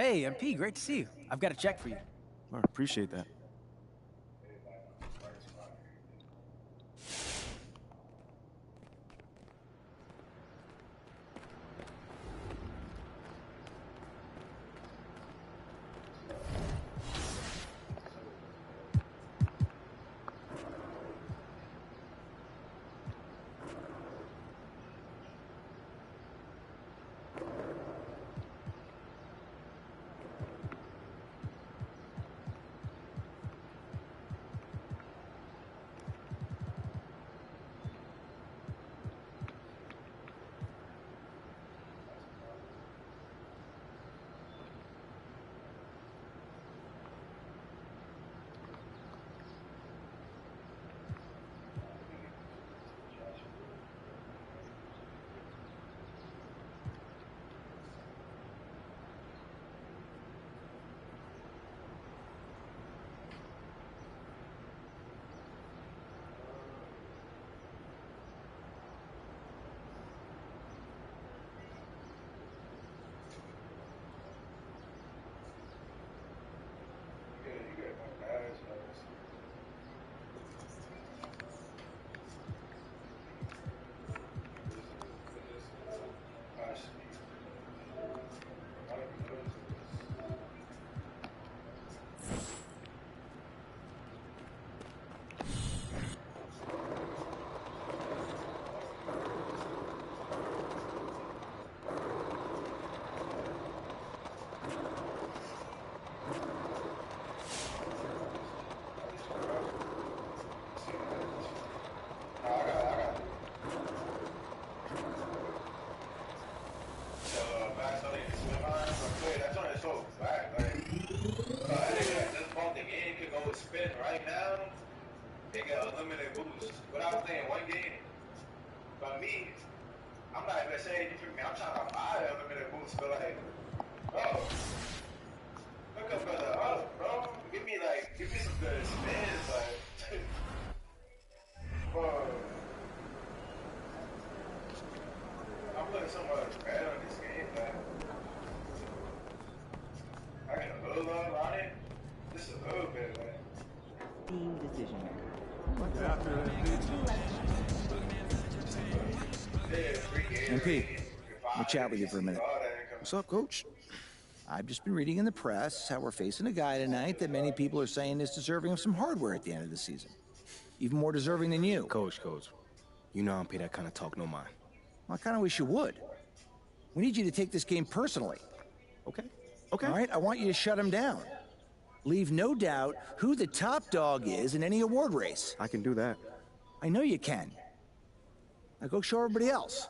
Hey, MP, great to see you. I've got a check for you. I appreciate that. they get unlimited boosts without playing one game. But me, I'm not even saying anything for me. I'm trying to buy the unlimited boosts, but like, bro, look up brother up, bro. Give me some good spins, like, bro. I'm putting so much bread on this game, man. I get a little love on it, just a little bit, man. Team decision. MP, I'll chat with you for a minute. What's up, Coach? I've just been reading in the press how we're facing a guy tonight that many people are saying is deserving of some hardware at the end of the season. Even more deserving than you. Coach, you know I don't pay that kind of talk no mind. Well, I kind of wish you would. We need you to take this game personally. Okay. All right, I want you to shut him down. Leave no doubt who the top dog is in any award race. I can do that. I know you can. Now go show everybody else.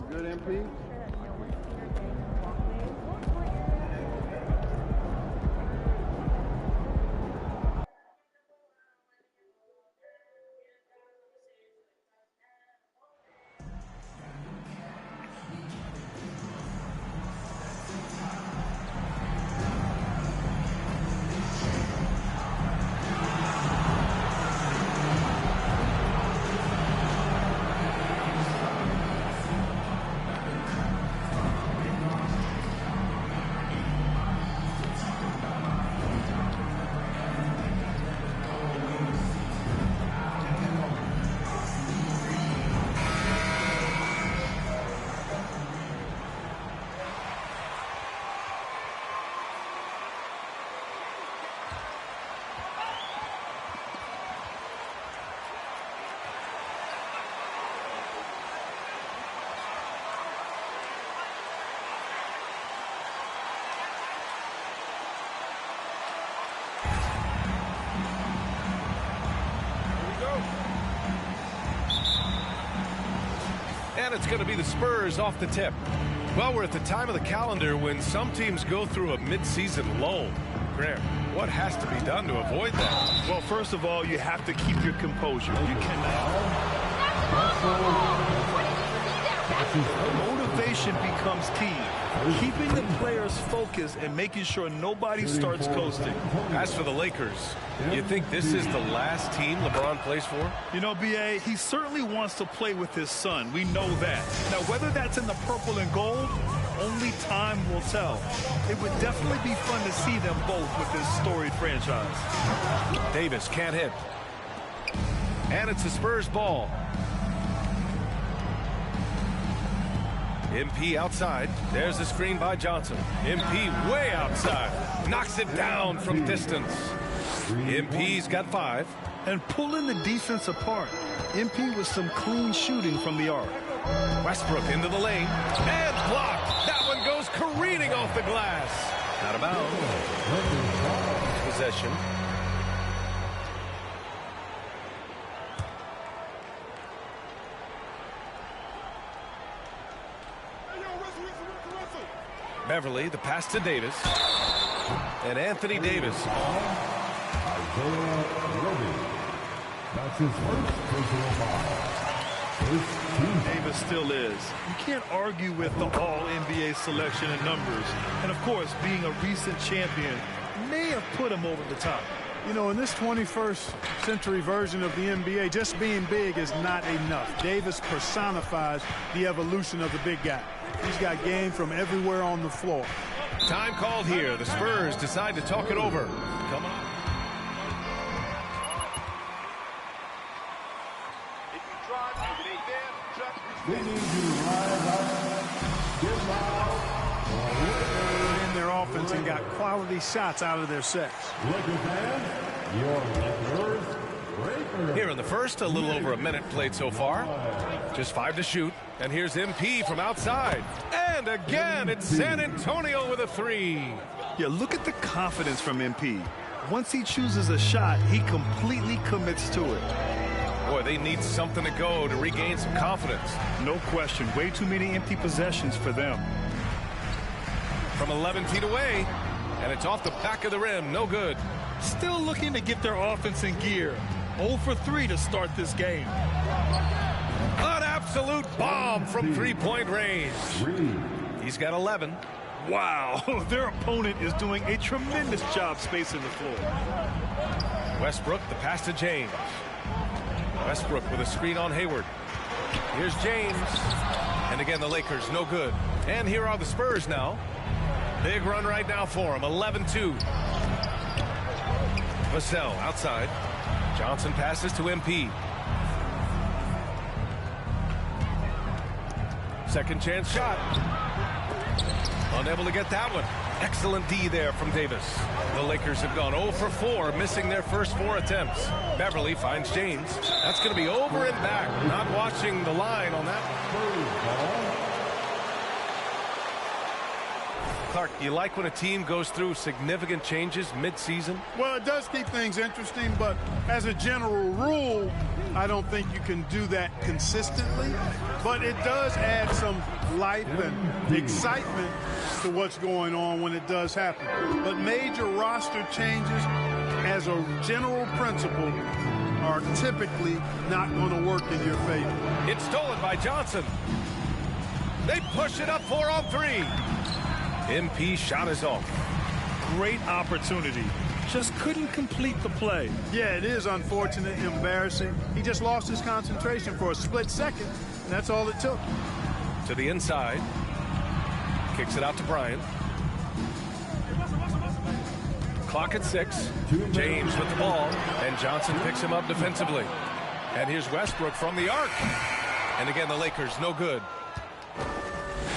Good, MP? And it's going to be the Spurs off the tip. Well, we're at the time of the calendar when some teams go through a midseason lull. Graham, what has to be done to avoid that? Well, first of all, you have to keep your composure. You cannot. Motivation becomes key. Keeping the players focused and making sure nobody starts coasting. As for the Lakers, you think this is the last team LeBron plays for? You know, B.A., he certainly wants to play with his son. We know that. Now, whether that's in the purple and gold, only time will tell. It would definitely be fun to see them both with this storied franchise. Davis can't hit. And it's the Spurs ball. MP outside. There's the screen by Johnson. MP way outside. Knocks it down from distance. MP's got 5. And pulling the defense apart. MP with some clean shooting from the arc. Westbrook into the lane. And blocked. That one goes careening off the glass. Out of bounds. Possession. Beverly, the pass to Davis. And Anthony Davis. Isaiah Roby. That's his first personal foul. Davis still is. You can't argue with the all-NBA selection and numbers. And, of course, being a recent champion may have put him over the top. You know, in this 21st century version of the NBA, just being big is not enough. Davis personifies the evolution of the big guy. He's got game from everywhere on the floor. Time called here. The Spurs decide to talk it over. Come on. They need you to rise up, get loud, in their offense and got quality shots out of their sets. Lakers fans, your Lakers breaker. Here in the first, a little over a minute played so far. Just 5 to shoot. And here's MP from outside. And again, it's San Antonio with a 3. Yeah, look at the confidence from MP. Once he chooses a shot, he completely commits to it. Boy, they need something to go to regain some confidence. No question. Way too many empty possessions for them. From 11 feet away, and it's off the back of the rim. No good. Still looking to get their offense in gear. 0 for 3 to start this game. An absolute bomb from three-point range. He's got 11. Wow, their opponent is doing a tremendous job spacing the floor. Westbrook, the pass to James. Westbrook with a screen on Hayward. Here's James. And again, the Lakers, no good. And here are the Spurs now. Big run right now for him, 11-2. Vassell outside. Johnson passes to MP. Second chance shot. Unable to get that one. Excellent D there from Davis. The Lakers have gone 0 for 4, missing their first 4 attempts. Beverly finds James. That's going to be over and back. Not watching the line on that. Clark, you like when a team goes through significant changes mid-season? Well, it does keep things interesting, but as a general rule, I don't think you can do that consistently. But it does add some life and excitement to what's going on when it does happen. But major roster changes, as a general principle, are typically not going to work in your favor. It's stolen by Johnson. They push it up 4 on 3. MP shot is off. Great opportunity. Just couldn't complete the play. Yeah, it is unfortunate, embarrassing. He just lost his concentration for a split second, and that's all it took. To the inside. Kicks it out to Bryant. Clock at 6. James with the ball, and Johnson picks him up defensively. And here's Westbrook from the arc. And again, the Lakers, no good.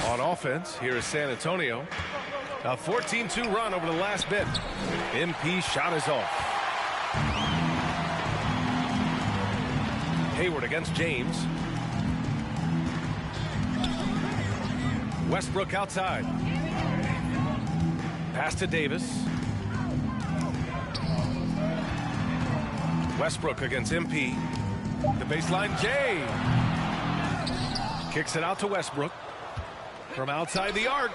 On offense, here is San Antonio. A 14-2 run over the last bit. MP shot is off. Hayward against James. Westbrook outside. Pass to Davis. Westbrook against MP. The baseline, Jay. Kicks it out to Westbrook. From outside the arc.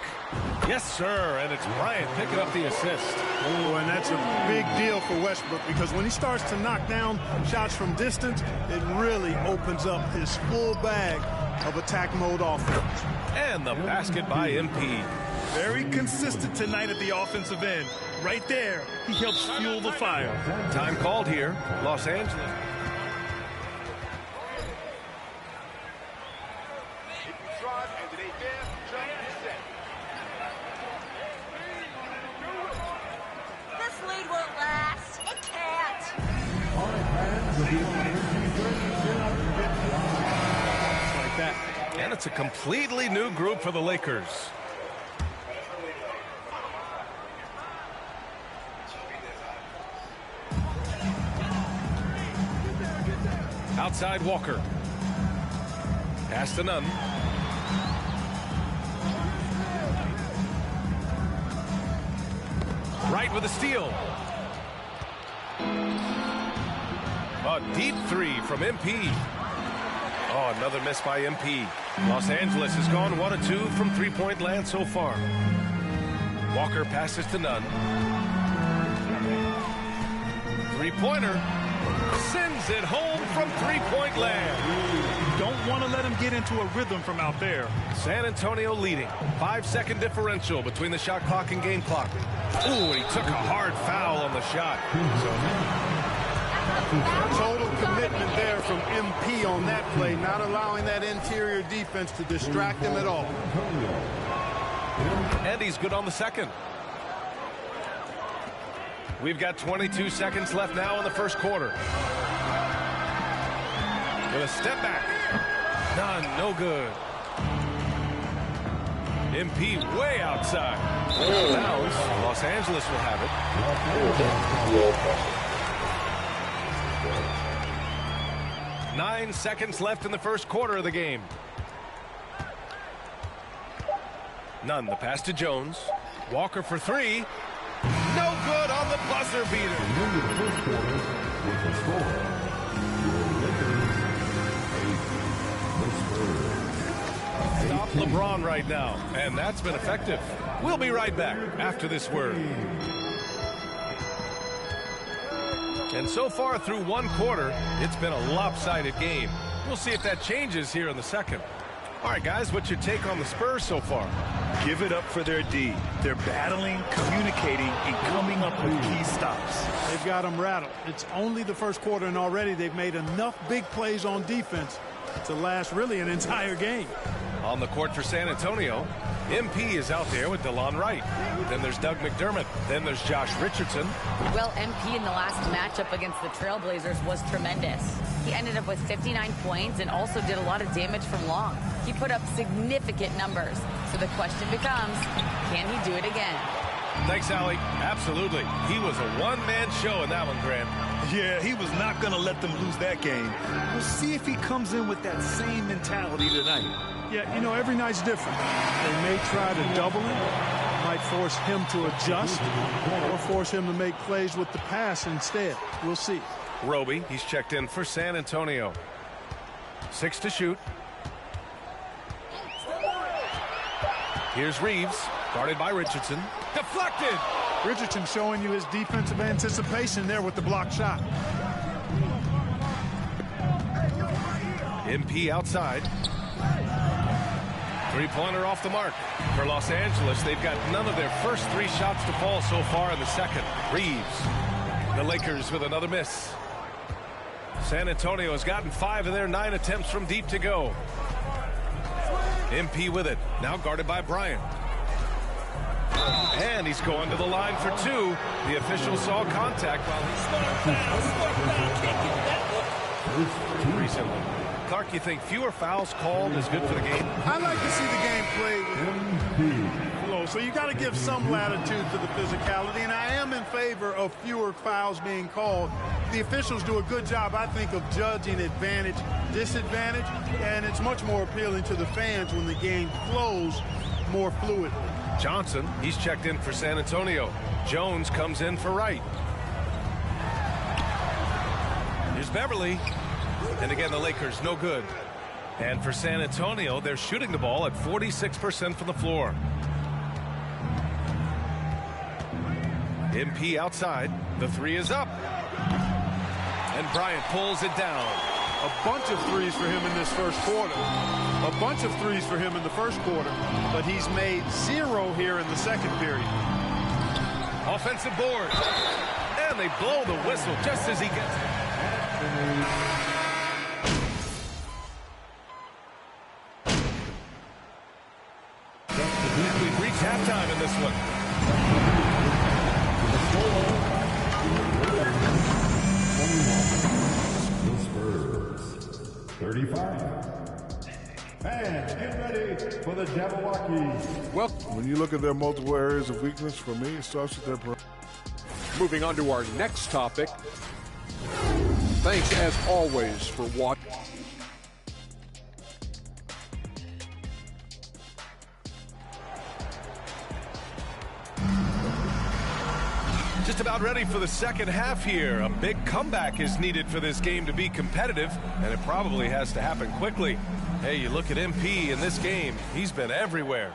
Yes, sir. And it's Bryant picking up the assist. Oh, and that's a big deal for Westbrook, because when he starts to knock down shots from distance, it really opens up his full bag of attack mode offense. And the basket by MP. Very consistent tonight at the offensive end. Right there, he helps fuel the fire. Time called here. Los Angeles. And it's a completely new group for the Lakers. Outside Walker. Pass to Nunn. Right with a steal. A deep 3 from MP. Oh, another miss by MP. Los Angeles has gone 1 of 2 from three-point land so far. Walker passes to Nunn. Three-pointer. Sends it home from three-point land. Don't want to let him get into a rhythm from out there. San Antonio leading. 5-second differential between the shot clock and game clock. Ooh, he took a hard foul on the shot. Total commitment there from MP on that play, not allowing that interior defense to distract him at all. And he's good on the second. We've got 22 seconds left now in the first quarter. With a step back. None, no good. MP way outside. Bounce. Los Angeles will have it. 9 seconds left in the first quarter of the game. Nunn, the pass to Jones. Walker for 3. No good on the buzzer beater. Into the first quarter with the score. Stop LeBron right now, and that's been effective. We'll be right back after this word. And so far through one quarter, it's been a lopsided game. We'll see if that changes here in the second. All right, guys, what's your take on the Spurs so far? Give it up for their D. They're battling, communicating, and coming up with key stops. They've got them rattled. It's only the first quarter, and already they've made enough big plays on defense to last really an entire game. On the court for San Antonio, MP is out there with DeLon Wright. Then there's Doug McDermott. Then there's Josh Richardson. Well, MP in the last matchup against the Trailblazers was tremendous. He ended up with 59 points and also did a lot of damage from long. He put up significant numbers. So the question becomes, can he do it again? Thanks, Allie. Absolutely. He was a one-man show in that one, Grant. Yeah, he was not going to let them lose that game. We'll see if he comes in with that same mentality tonight. Yeah, you know, every night's different. They may try to double him, might force him to adjust, or force him to make plays with the pass instead. We'll see. Roby, he's checked in for San Antonio. 6 to shoot. Here's Reeves, guarded by Richardson. Deflected! Richardson showing you his defensive anticipation there with the block shot. MP outside. Three-pointer off the mark. For Los Angeles, they've got none of their first 3 shots to fall so far in the second. Reeves. The Lakers with another miss. San Antonio has gotten 5 of their 9 attempts from deep to go. MP with it. Now guarded by Bryant. And he's going to the line for 2. The official saw contact while he recently. Clark, you think fewer fouls called is good for the game? I like to see the game played with flow, so you got to give some latitude to the physicality, and I am in favor of fewer fouls being called. The officials do a good job, I think, of judging advantage, disadvantage, and it's much more appealing to the fans when the game flows more fluidly. Johnson, he's checked in for San Antonio. Jones comes in for Wright. Here's Beverly. And again, the Lakers, no good. And for San Antonio, they're shooting the ball at 46% from the floor. MP outside. The 3 is up. And Bryant pulls it down. A bunch of threes for him in this first quarter. A bunch of threes for him in the first quarter. But he's made 0 here in the second period. Offensive board. And they blow the whistle just as he gets it. We've reached halftime in this one. The Spurs, 35. And get ready for the Jabberwockies. Well, when you look at their multiple areas of weakness, for me, it starts with their. Moving on to our next topic. Thanks, as always, for watching. Just about ready for the second half here. A big comeback is needed for this game to be competitive, and it probably has to happen quickly. Hey, you look at MP in this game, he's been everywhere.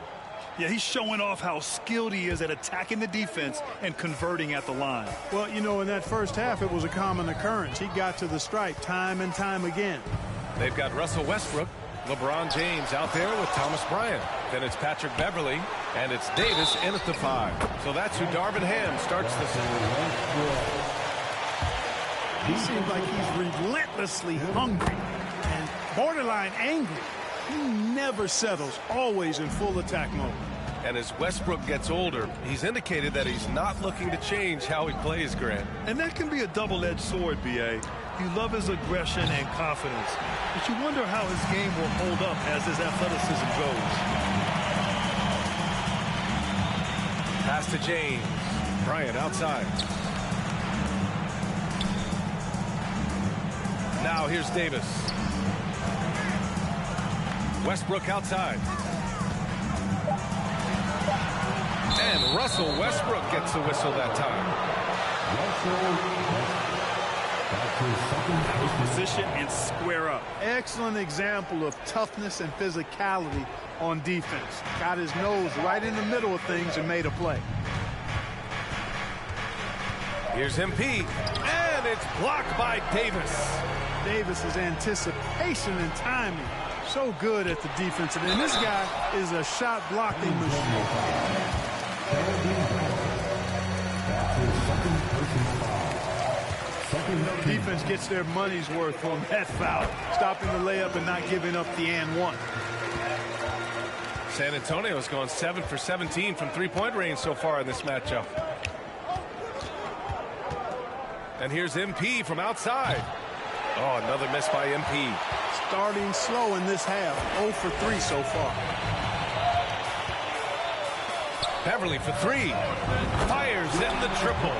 Yeah, he's showing off how skilled he is at attacking the defense and converting at the line. Well, you know, in that first half, it was a common occurrence. He got to the stripe time and time again. They've got Russell Westbrook, LeBron James out there with Thomas Bryant. Then it's Patrick Beverly, and it's Davis in at the 5. So that's who Darvin Ham starts the season. He seems like he's relentlessly hungry and borderline angry. He never settles, always in full attack mode. And as Westbrook gets older, he's indicated that he's not looking to change how he plays, Grant. And that can be a double-edged sword, B.A. You love his aggression and confidence, but you wonder how his game will hold up as his athleticism goes. Pass to James. Bryant outside. Now here's Davis. Westbrook outside. And Russell Westbrook gets the whistle that time. Position and square up. Excellent example of toughness and physicality on defense. Got his nose right in the middle of things and made a play. Here's MP, and it's blocked by Davis. Davis's anticipation and timing, so good at the defensive end. This guy is a shot blocking machine. Defense gets their money's worth on that foul, stopping the layup and not giving up the and one. San Antonio's gone 7 for 17 from three-point range so far in this matchup. And here's MP from outside. Oh, another miss by MP. Starting slow in this half. 0 for 3 so far. Beverly for 3. Fires in the triple.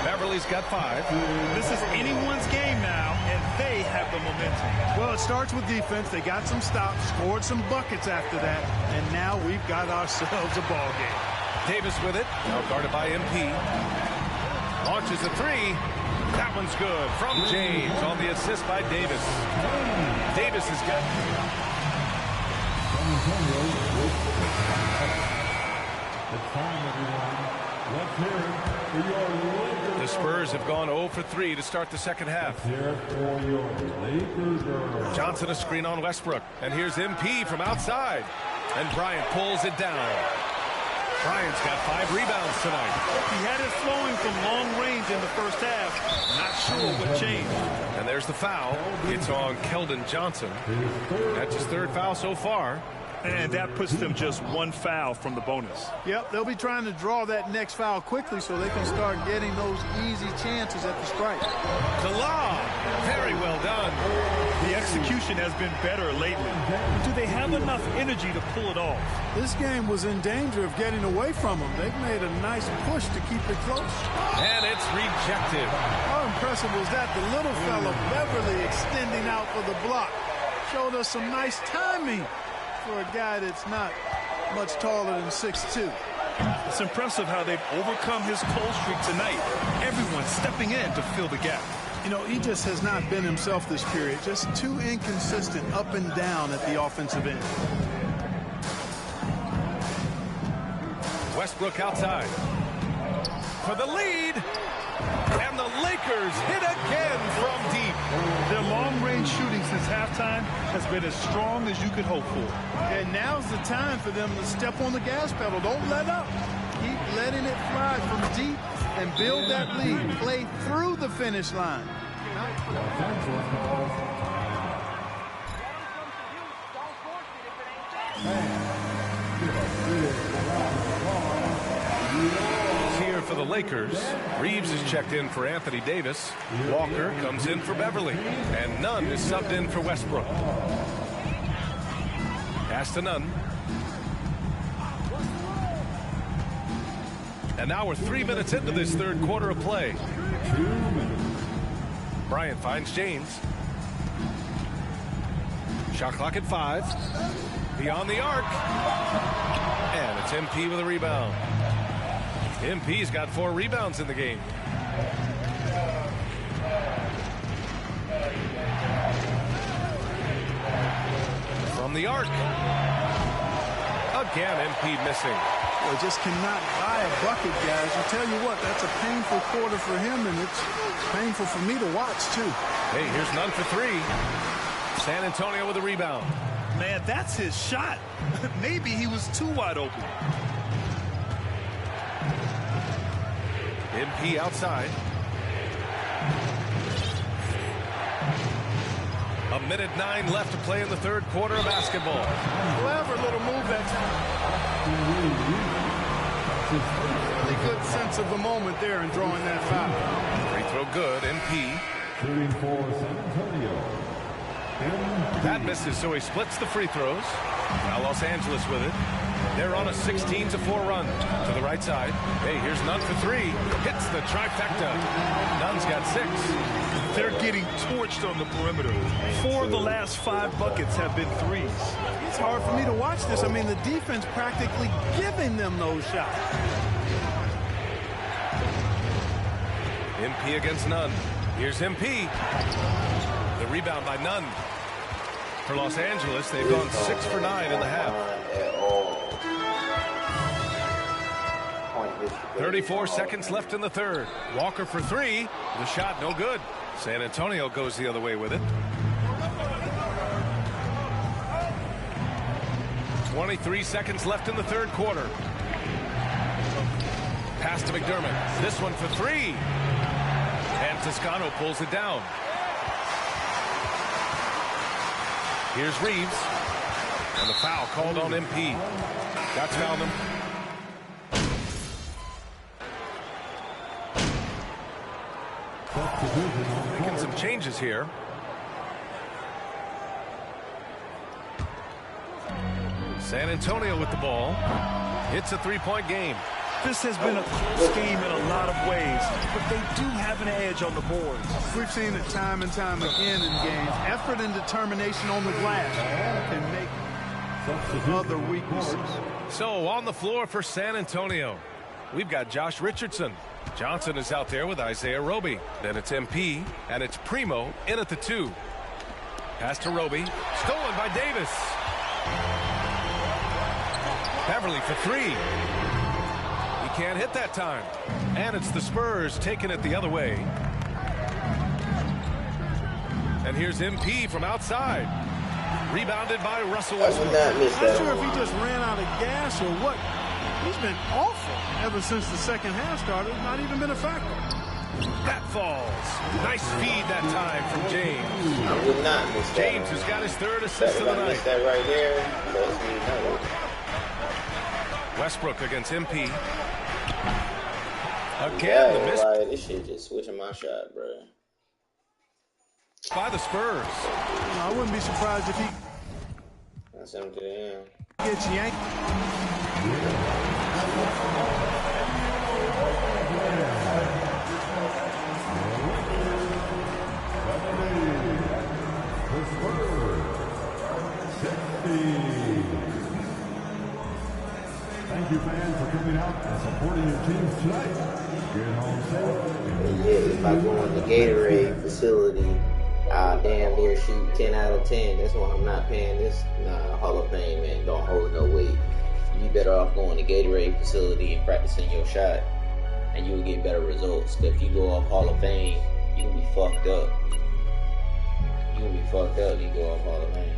Beverly's got 5. This is anyone's game now, and they have the momentum. Well, it starts with defense. They got some stops, scored some buckets after that, and now we've got ourselves a ball game. Davis with it. Now guarded by MP. Launches a 3. That one's good from James on the assist by Davis. Davis is good. The Spurs have gone 0 for 3 to start the second half. Johnson a screen on Westbrook. And here's MP from outside. And Bryant pulls it down. Bryant's got 5 rebounds tonight. He had it flowing from long range in the first half. Not sure what changed. And there's the foul. It's on Keldon Johnson. That's his 3rd foul so far. And that puts them just 1 foul from the bonus. Yep, they'll be trying to draw that next foul quickly so they can start getting those easy chances at the strike. Kala, very well done. The execution has been better lately. Do they have enough energy to pull it off? This game was in danger of getting away from them. They've made a nice push to keep it close. And it's rejected. How impressive was that? The little fella, Beverly, extending out for the block. Showed us some nice timing for a guy that's not much taller than 6'2". It's impressive how they've overcome his cold streak tonight. Everyone stepping in to fill the gap. You know, he just has not been himself this period. Just too inconsistent up and down at the offensive end. Westbrook outside for the lead. And the Lakers hit again from deep. Their long-range shooting since halftime has been as strong as you could hope for. And now's the time for them to step on the gas pedal. Don't let up. Keep letting it fly from deep and build that lead. Play through the finish line. Here for the Lakers. Reeves is checked in for Anthony Davis. Walker comes in for Beverly. And Nunn is subbed in for Westbrook. Pass to Nunn. And now we're 3 minutes into this 3rd quarter of play. Bryant finds James. Shot clock at 5. Beyond the arc. And it's MP with a rebound. MP's got 4 rebounds in the game. From the arc. Again, MP missing. Well, just cannot buy a bucket, guys. I tell you what, that's a painful quarter for him, and it's painful for me to watch, too. Hey, here's Nunn for 3. San Antonio with a rebound. Man, that's his shot. Maybe he was too wide open. MP outside. A minute 9 left to play in the 3rd quarter of basketball. Clever little move that time. Really good sense of the moment there in drawing that foul. Free throw good. MP. Shooting for San Antonio. That misses, so he splits the free throws. Now Los Angeles with it. They're on a 16-4 run. To the right side. Hey, here's Nunn for three. Hits the trifecta. Nunn's got 6. They're getting torched on the perimeter. 4 of the last 5 buckets have been threes. It's hard for me to watch this. I mean, the defense practically giving them those shots. MP against Nunn. Here's MP. The rebound by Nunn. For Los Angeles, they've gone 6 for 9 in the half. 34 seconds left in the third. Walker for 3. The shot no good. San Antonio goes the other way with it. 23 seconds left in the third quarter. Pass to McDermott. This one for 3. And Toscano pulls it down. Here's Reeves. And the foul called on MP. That's fouled him. Making some changes here. San Antonio with the ball. It's a 3-point game. This has been a close game in a lot of ways, but they do have an edge on the boards. We've seen it time and time again in games. Effort and determination on the glass can make other weaknesses. So on the floor for San Antonio, we've got Josh Richardson. Johnson is out there with Isaiah Roby. Then it's MP, and it's Primo in at the 2. Pass to Roby. Stolen by Davis. Beverly for 3. He can't hit that time. And it's the Spurs taking it the other way. And here's MP from outside. Rebounded by Russell Westbrook. Not sure if he just ran out of gas or what. He's been awful ever since the second half started. Not even been a factor. That falls. Nice feed that time from James. I would not miss that. James has got his 3rd assist of the night. Miss that right there. Westbrook against MP. Again, the miss. Right. This shit just switching my shot, bro. By the Spurs. I wouldn't be surprised if he That's him to the end. gets yanked. Thank you, fans, for coming out and supporting your teams tonight. Get home safe. Yeah, if I go in the Gatorade facility, I'll damn near shoot 10 out of 10. That's why I'm not paying this Hall of Fame and don't hold no weight. You better off going to Gatorade facility and practicing your shot, and you'll get better results. But if you go off Hall of Fame, you can be fucked up. You can be fucked up if you go off Hall of Fame.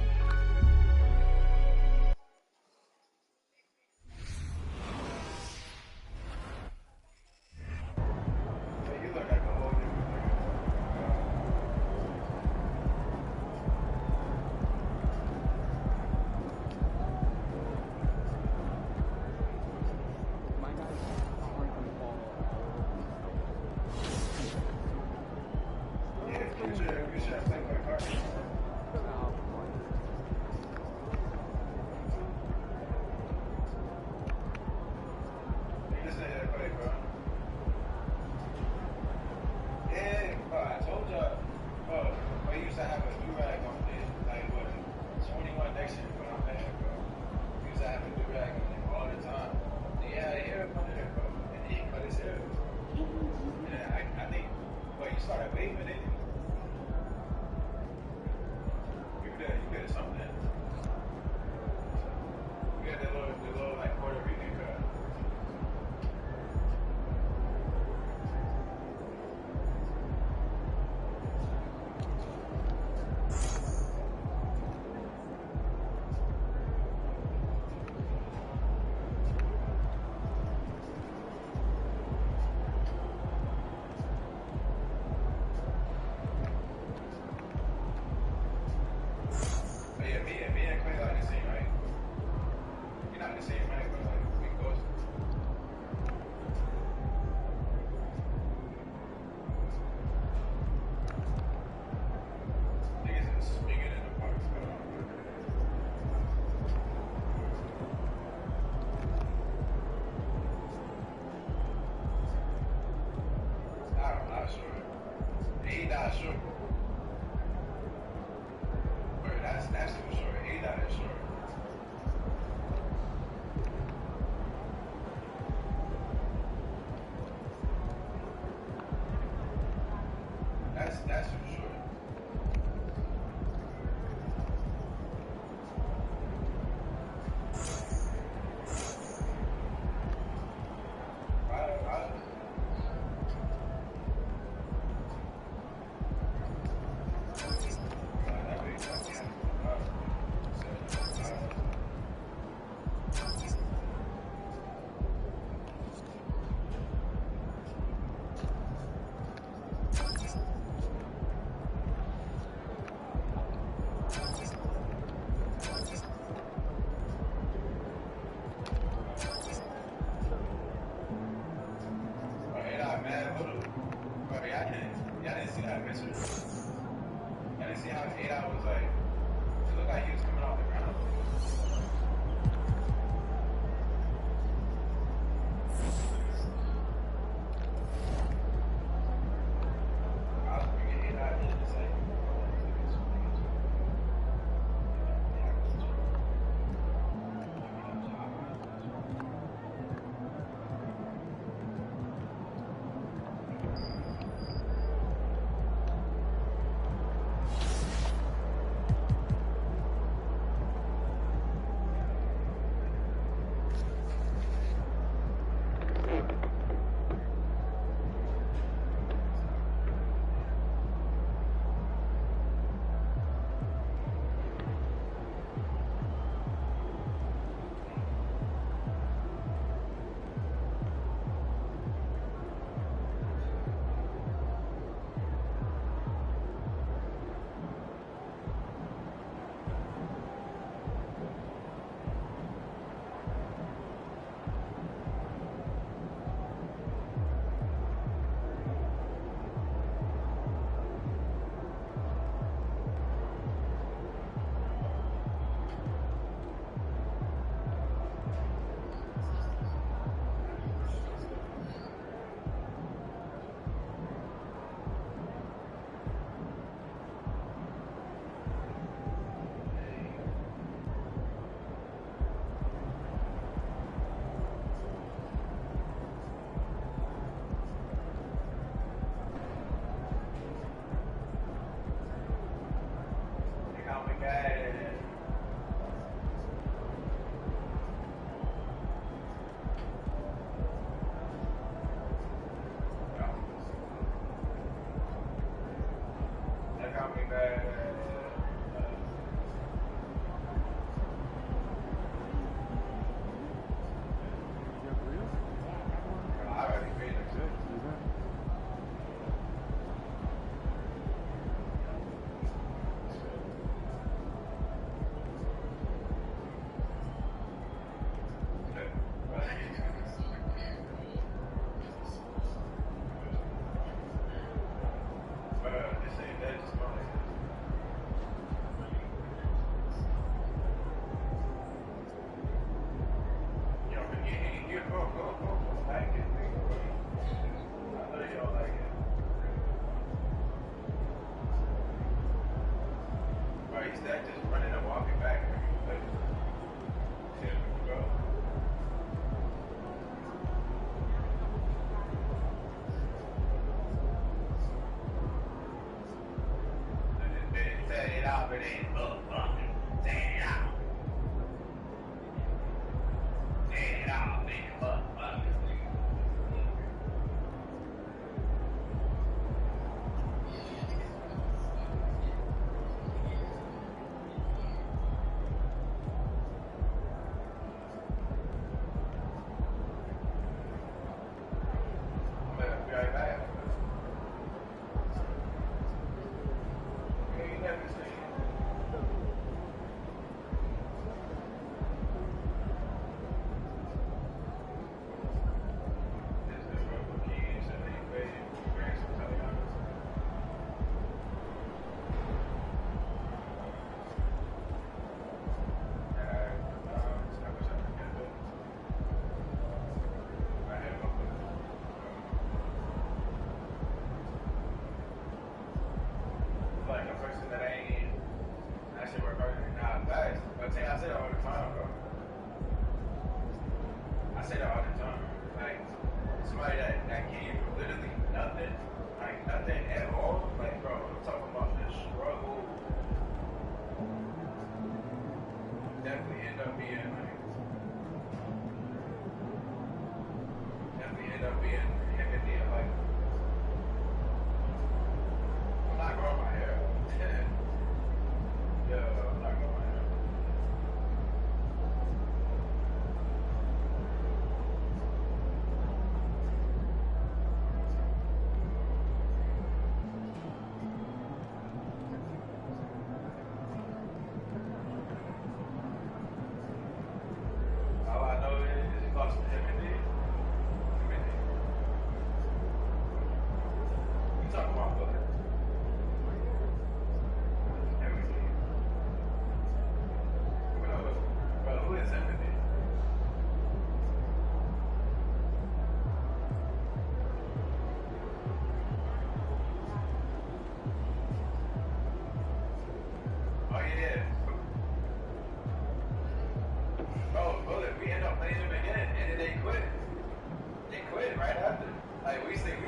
That's for sure.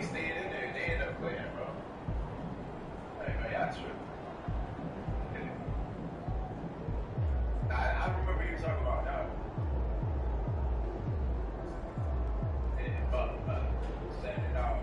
stayed in there. They ended up playing, bro. Like, man, y'all tripping. I remember you talking about that. Send it out.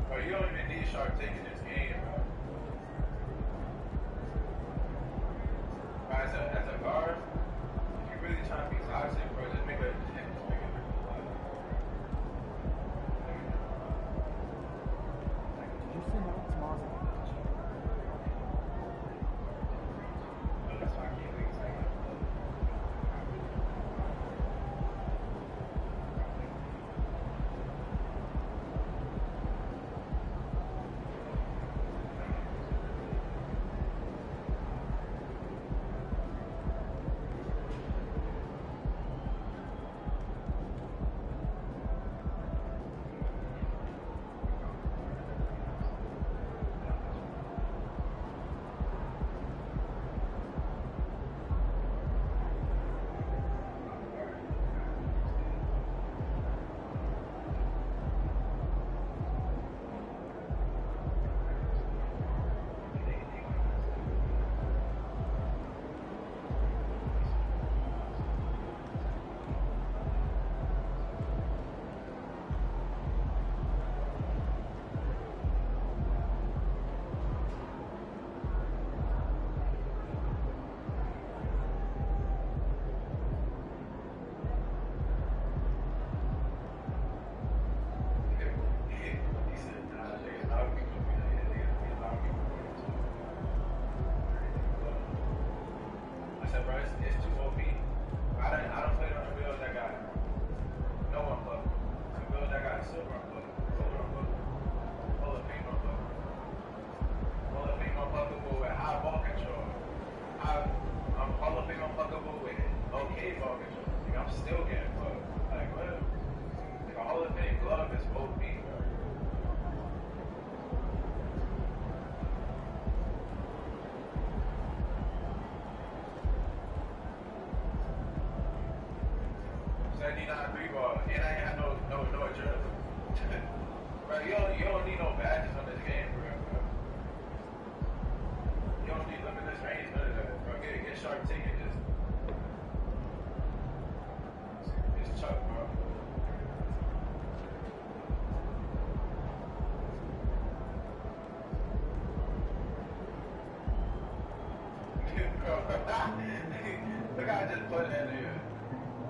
Bro, you don't even need Sharp taking this game, bro. As a guard, if you really trying to be toxic, bro, just make a Look, I just put that in.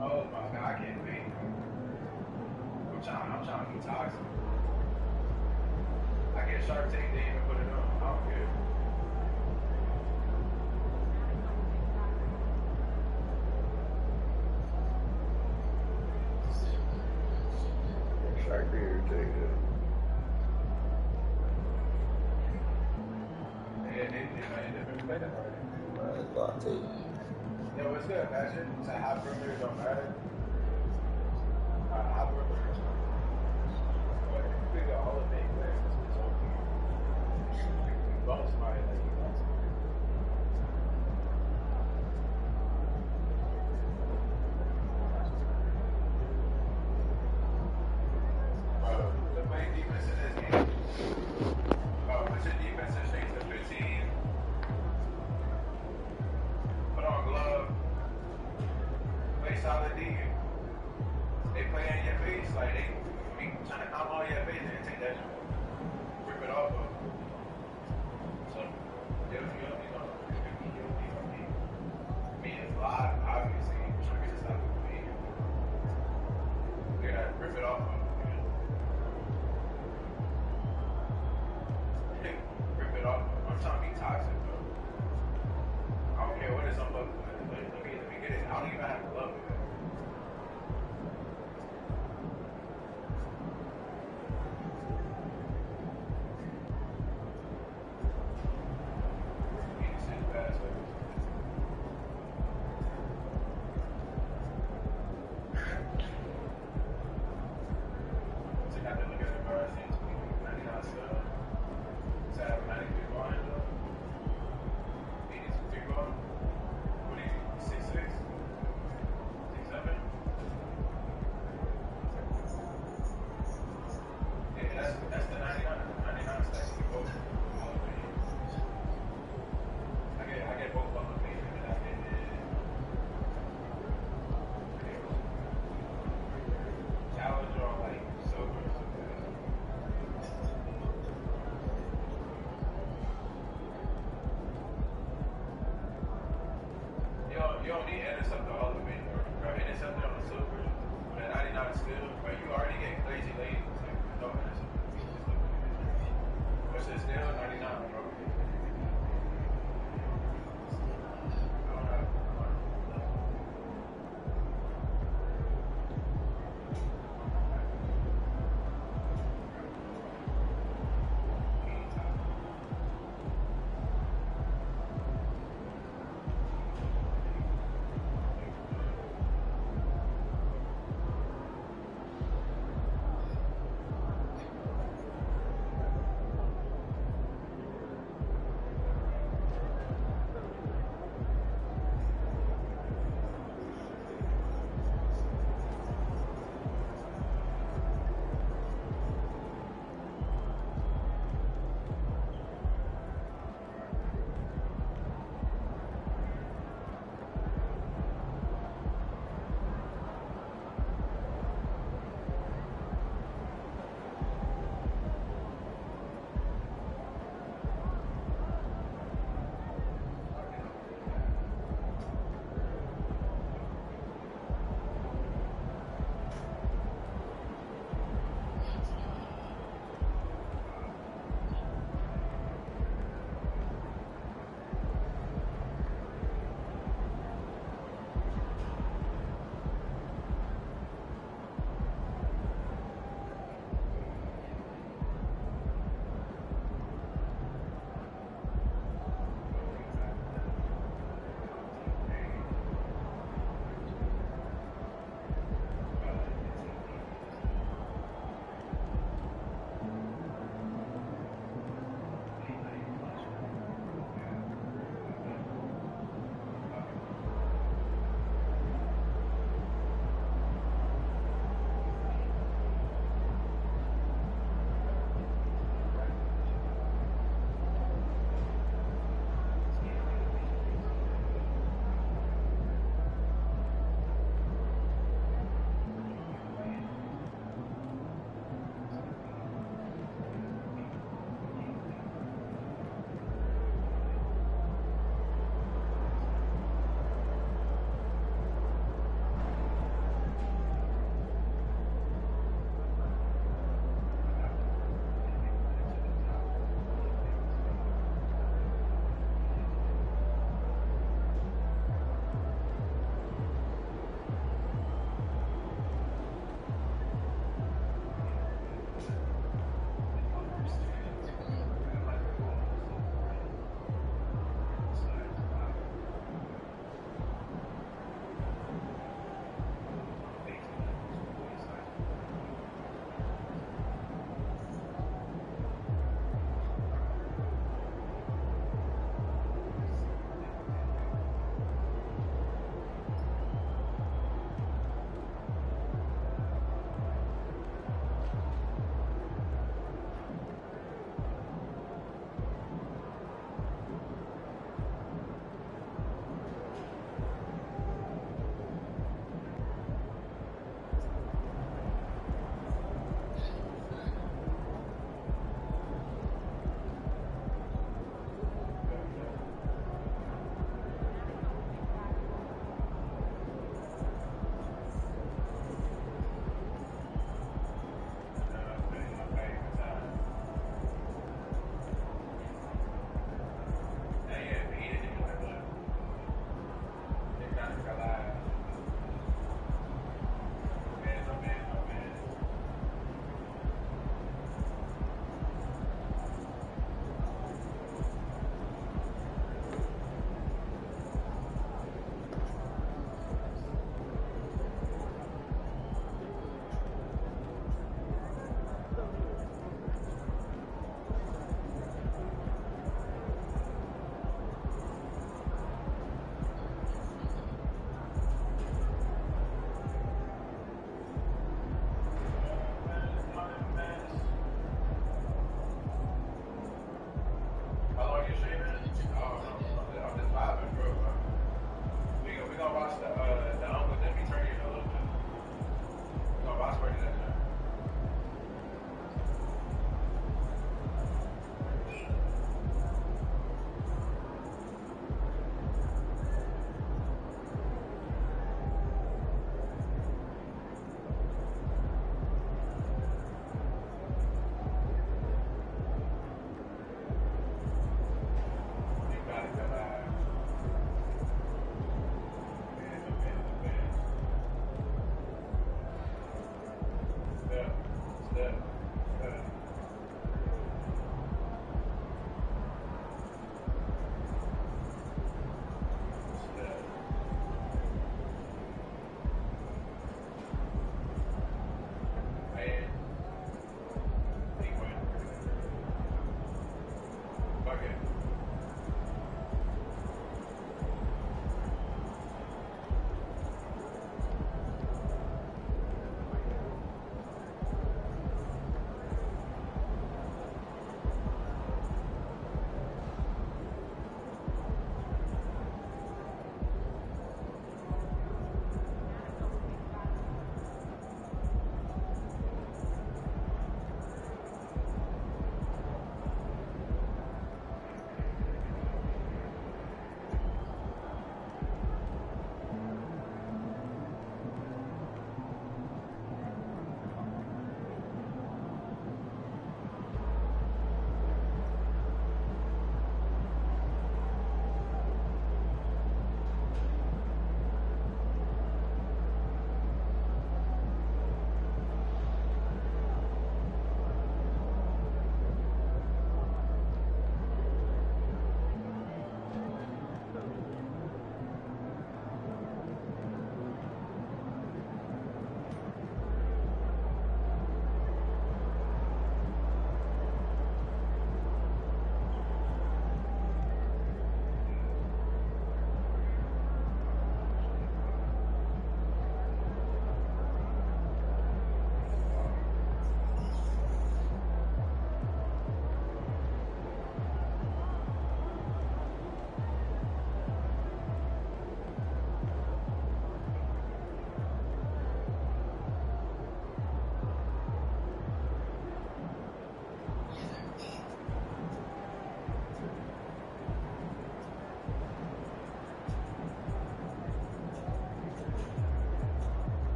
Oh my God, I can't wait. I'm trying to be toxic. I get Shark Tank, they even put it on. I don't care. Shark Beer, take it. Yo, what's good, Imagine to have perimeters don't matter. Have perimeters. But if you pick all of fake players, it's okay. You bump somebody like you bump somebody. Bro, the playing defense in this game. What's your defensive strength to 15? Put on glove. Play solid D. They play in your face, like they be trying to come on your face and take that, rip it off of. So Yeah, interceptor all the way, bro. Interceptor on the silver, man, 99 still, bro. You already get lazy. Like, no interceptor. What's it still? 99, bro.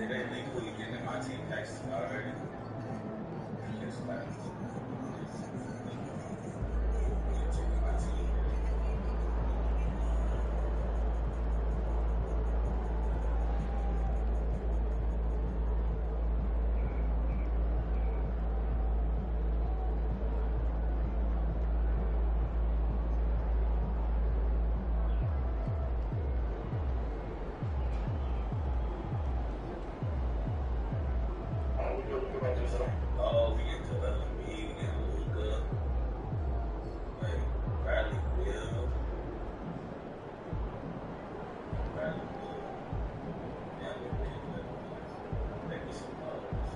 Did they legally get MIT taxes already? Yes, oh, we get to LMB, we get Luka, like Bradley Beal, maybe some others.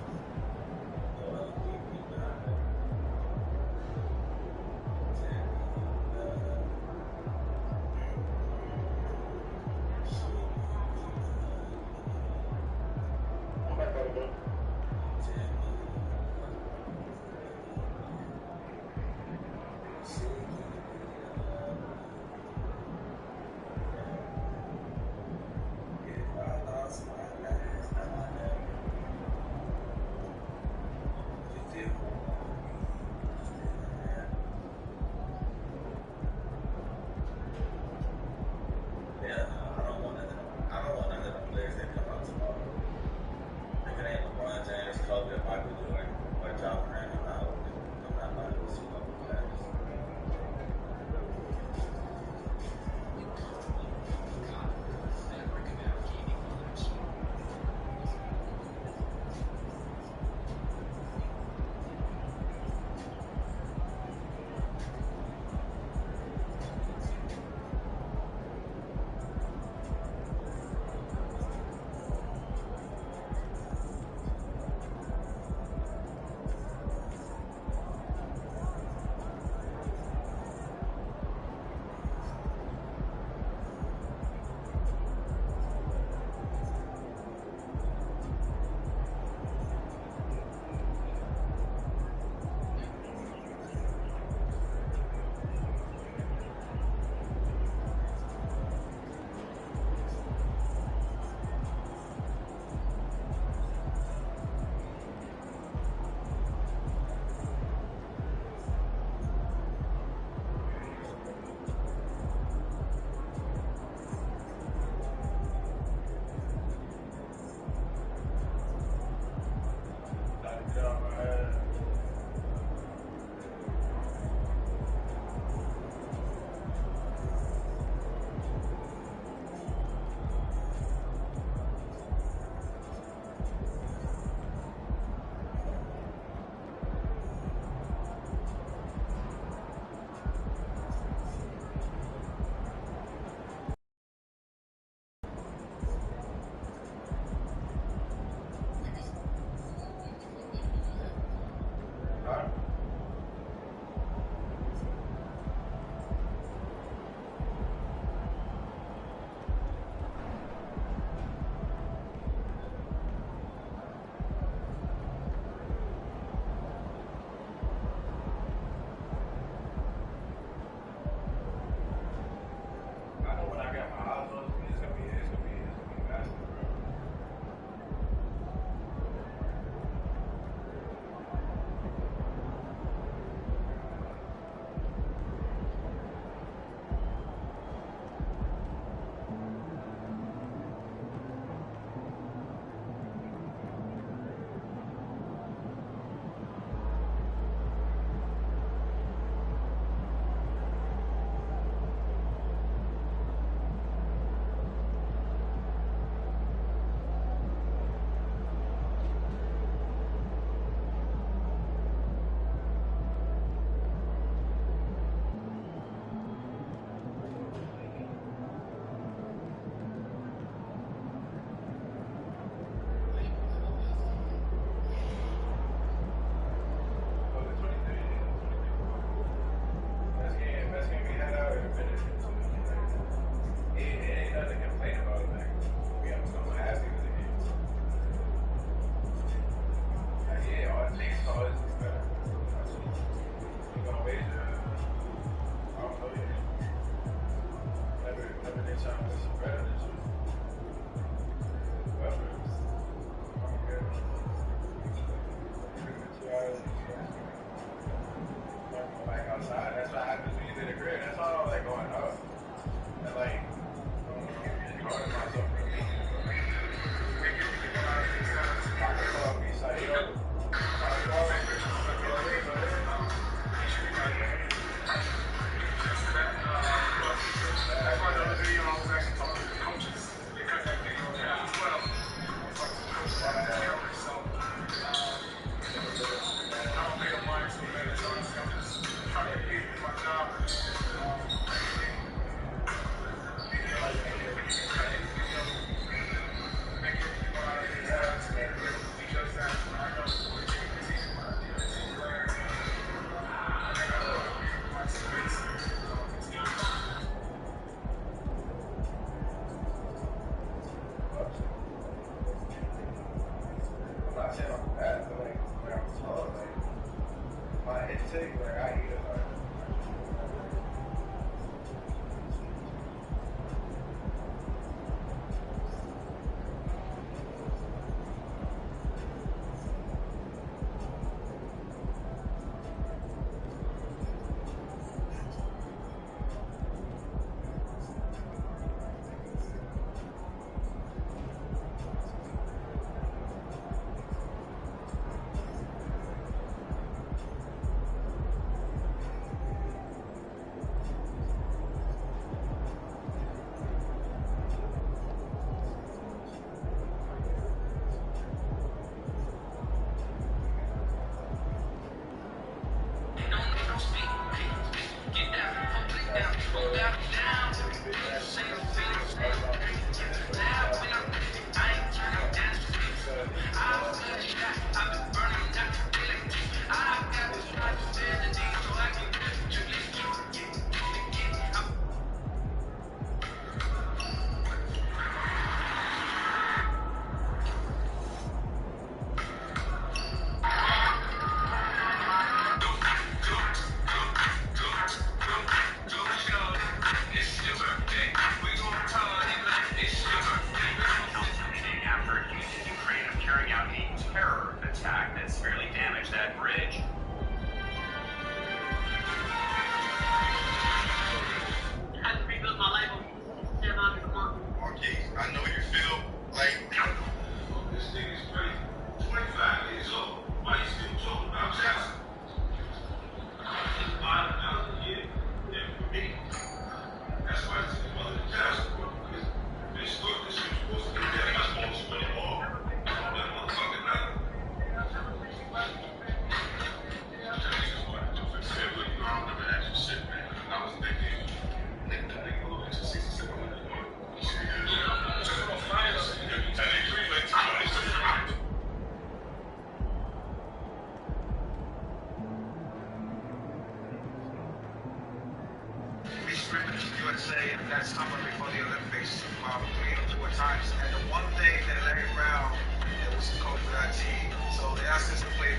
So they asked us to play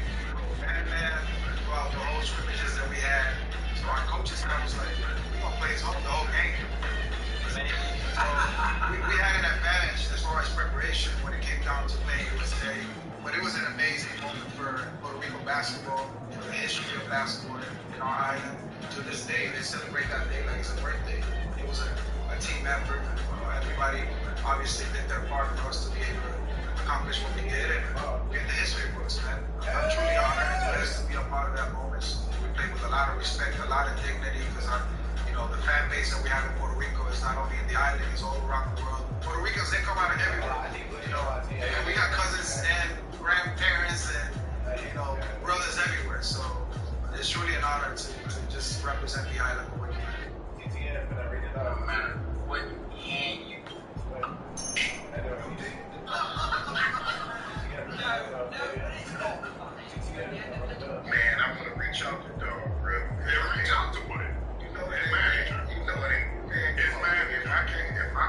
man-to-man throughout the whole scrimmages that we had. So our coaches kind of was like, we're going to play the whole game. So we had an advantage as far as preparation when it came down to playing USA. But it was an amazing moment for Puerto Rico basketball, for the history of basketball in our island. To this day, they celebrate that day like it's a birthday. It was a team effort. Everybody obviously did their part for us to be able to accomplish what we did, and we had the history books, man. I'm truly honored and blessed to be a part of that moment. We played with a lot of respect, a lot of dignity, because the fan base that we have in Puerto Rico is not only in the island, it's all around the world. Puerto Ricans, they come out of everywhere. And we got cousins and grandparents and brothers everywhere. So it's truly an honor to just represent the island of Wicked. No matter what hand you Man, I'm gonna reach out to dog, bro. Reach out to what? You know it ain't. You know it ain't. It's man. If I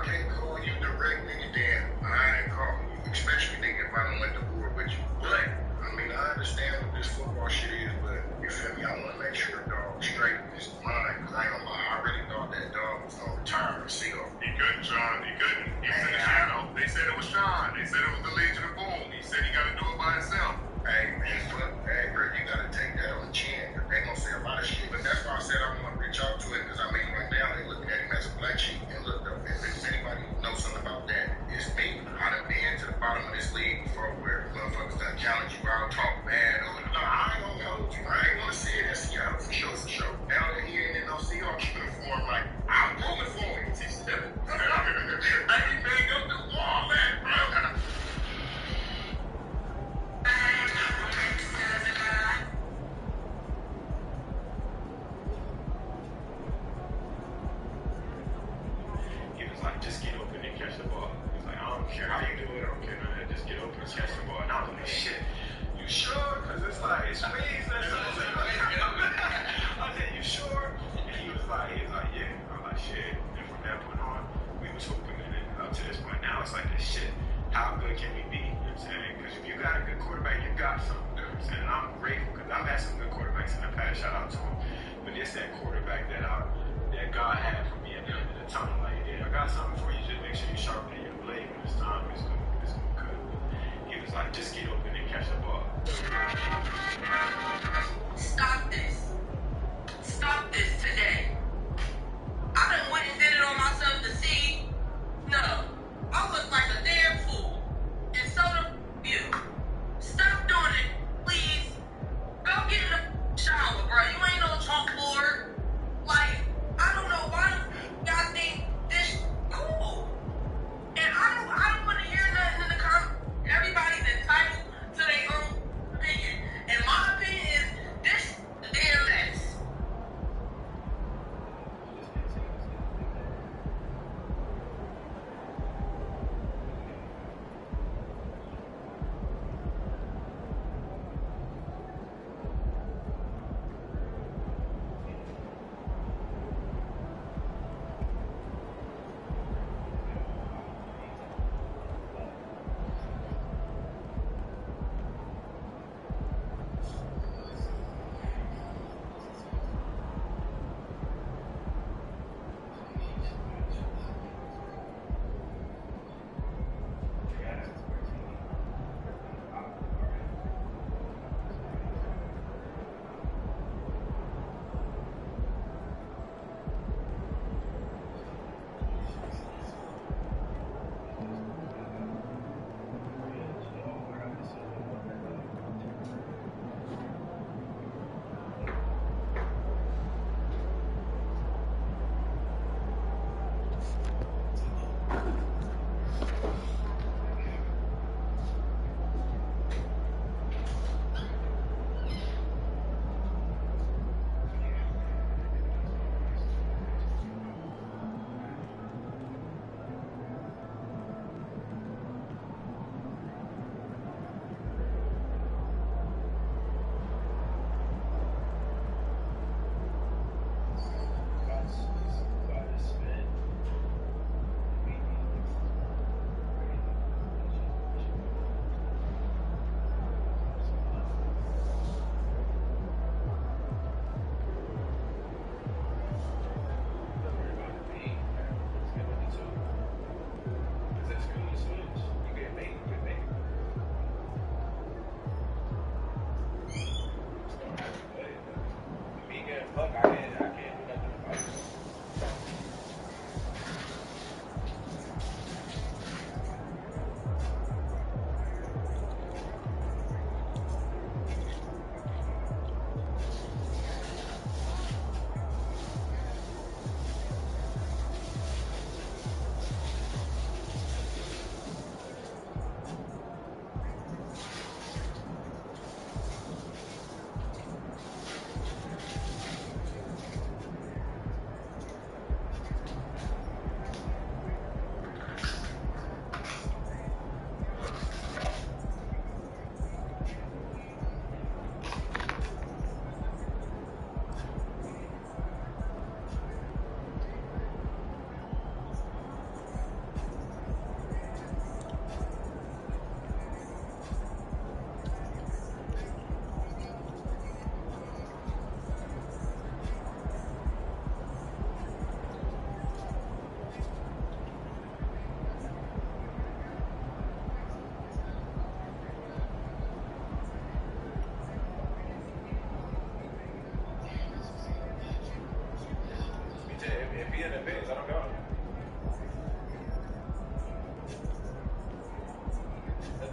can't call you directly, then I ain't calling you. Especially nigga if I don't went to war with you. But I mean, I understand what this football shit is, but you feel me? I want to make sure the dog straight in his mind. Cause I ain't gonna lie, I really thought that dog was gonna retire and see off. He couldn't, Sean. He couldn't. He finished out. They said it was Sean. They said it was the Legion of Boom. He said he got to do it by himself. Hey, man, fuck. Hey, bro, you gotta take that on the chin. They gonna say a lot of shit, but that's why I said I want to reach out to it, because I mean, right now they looking at him as a black sheep. And look, though, if anybody knows something about that, it's me. I done been to the bottom of this league before, where motherfuckers done challenge you out, talk bad. Oh, no, I ain't gonna hold you. I ain't gonna see it in Seattle for sure. Now that he ain't in no sea, I'm keeping it for him like I'm pulling for him. Hey, man, go do all that, bro. He was like, just get open and catch the ball. He's like, I don't care how you do it, I don't care none of that, just get open and catch the ball. And I was like, shit, you sure? Because it's like, it's me. I said, you sure? And he was like, yeah. I'm like, shit. And from that point on, we was hooping, and then up to this point now, it's like, this shit, how good can we be? You know what I'm saying? Because if you got a good quarterback, you got something. You know what I'm saying? And I'm grateful, because I've had some good quarterbacks in the past, shout out to him. But it's that quarterback that God had for me at the end of the tunnel. Like, yeah, I got something for you, just make sure you sharpen your blade when it's time. It's gonna cut. He was like, just get open and catch the ball. Stop this. Stop this today. I done went and did it on myself to see. No, I look like a damn fool. And so do you. Stop doing it, please. Go get in the shower, bro. You ain't no chalkboard. Like, I don't know why y'all think this cool. And I don't want to hear nothing in the comments. Everybody's entitled to their own opinion. And my opinion is this the damn mess.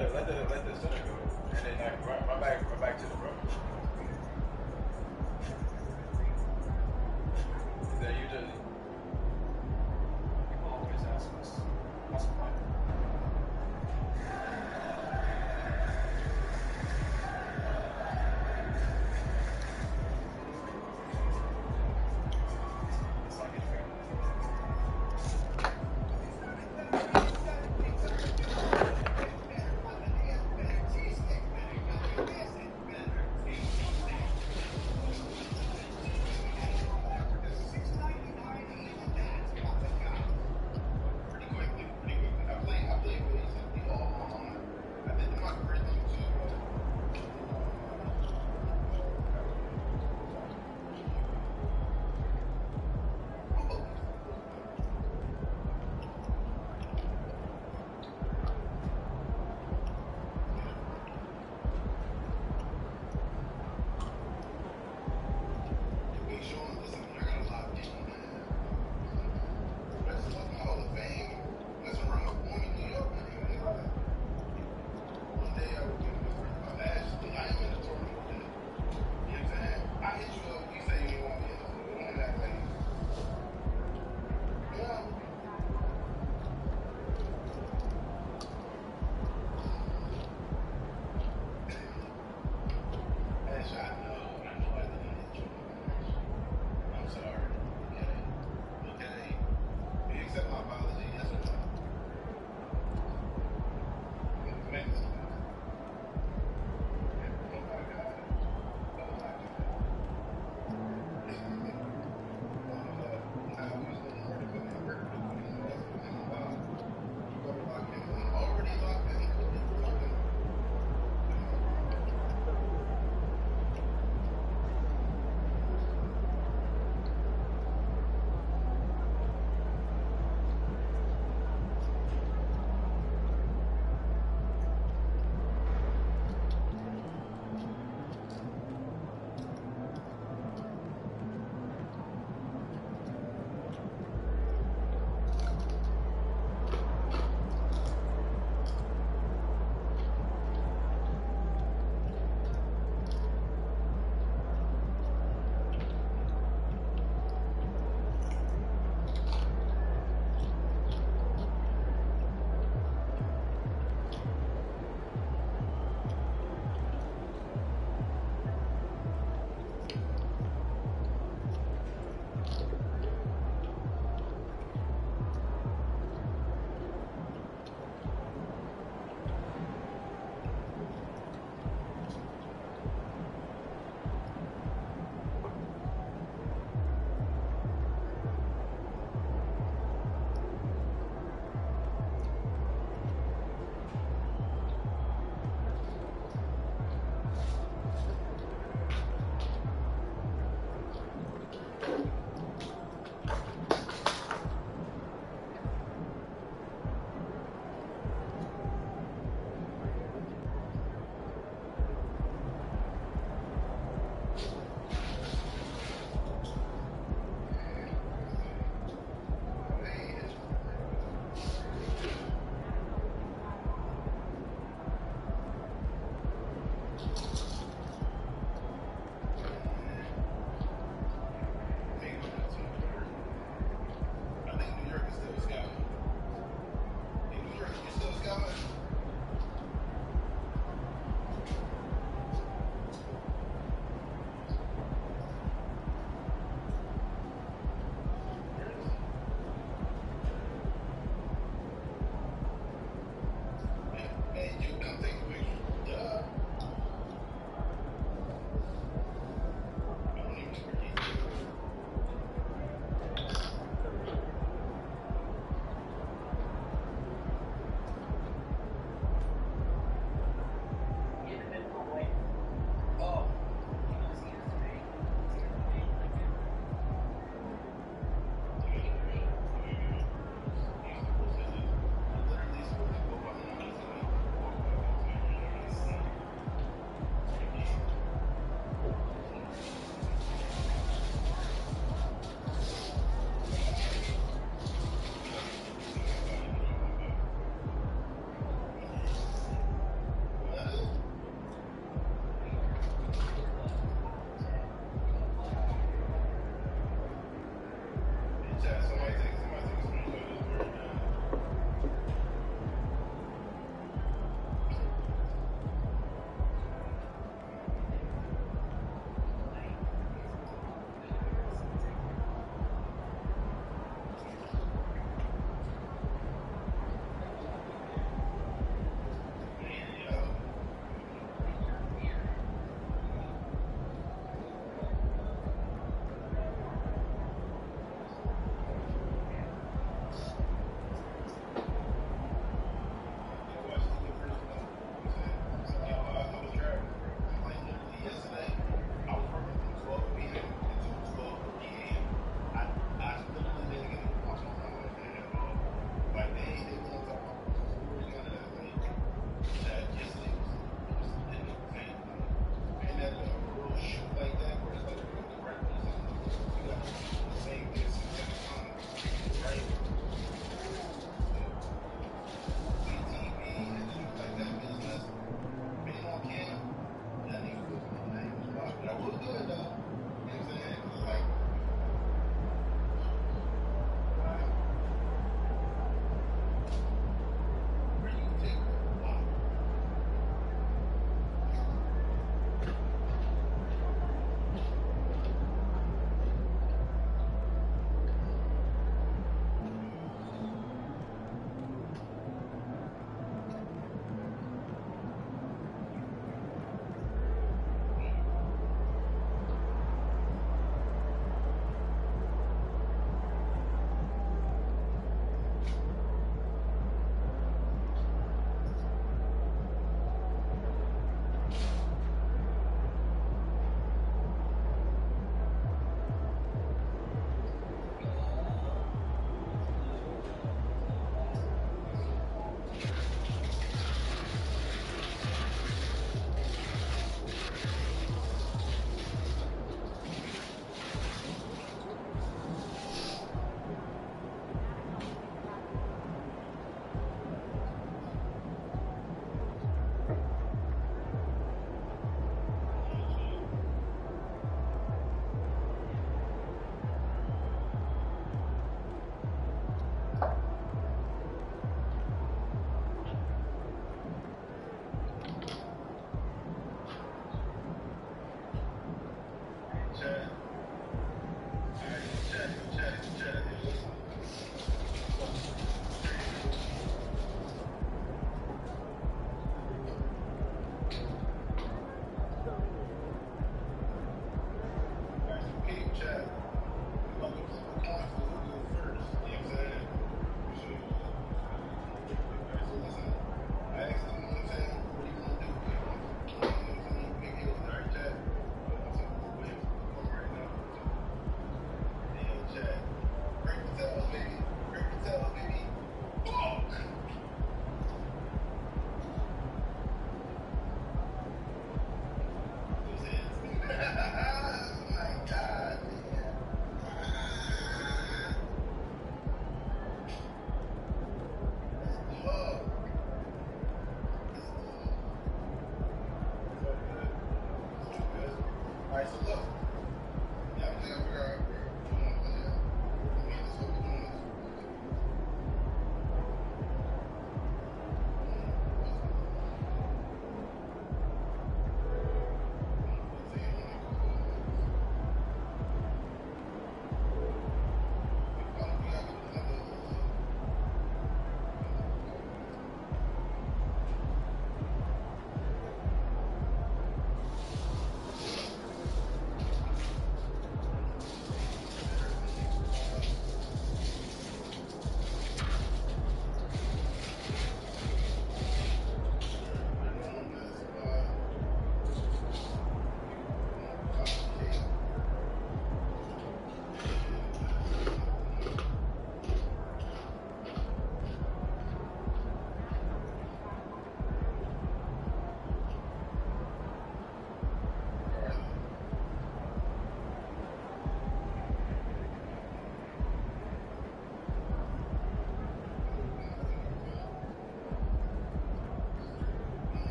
Yeah, let the center go, and then run back to the road. Then you just always ask us. What's the point?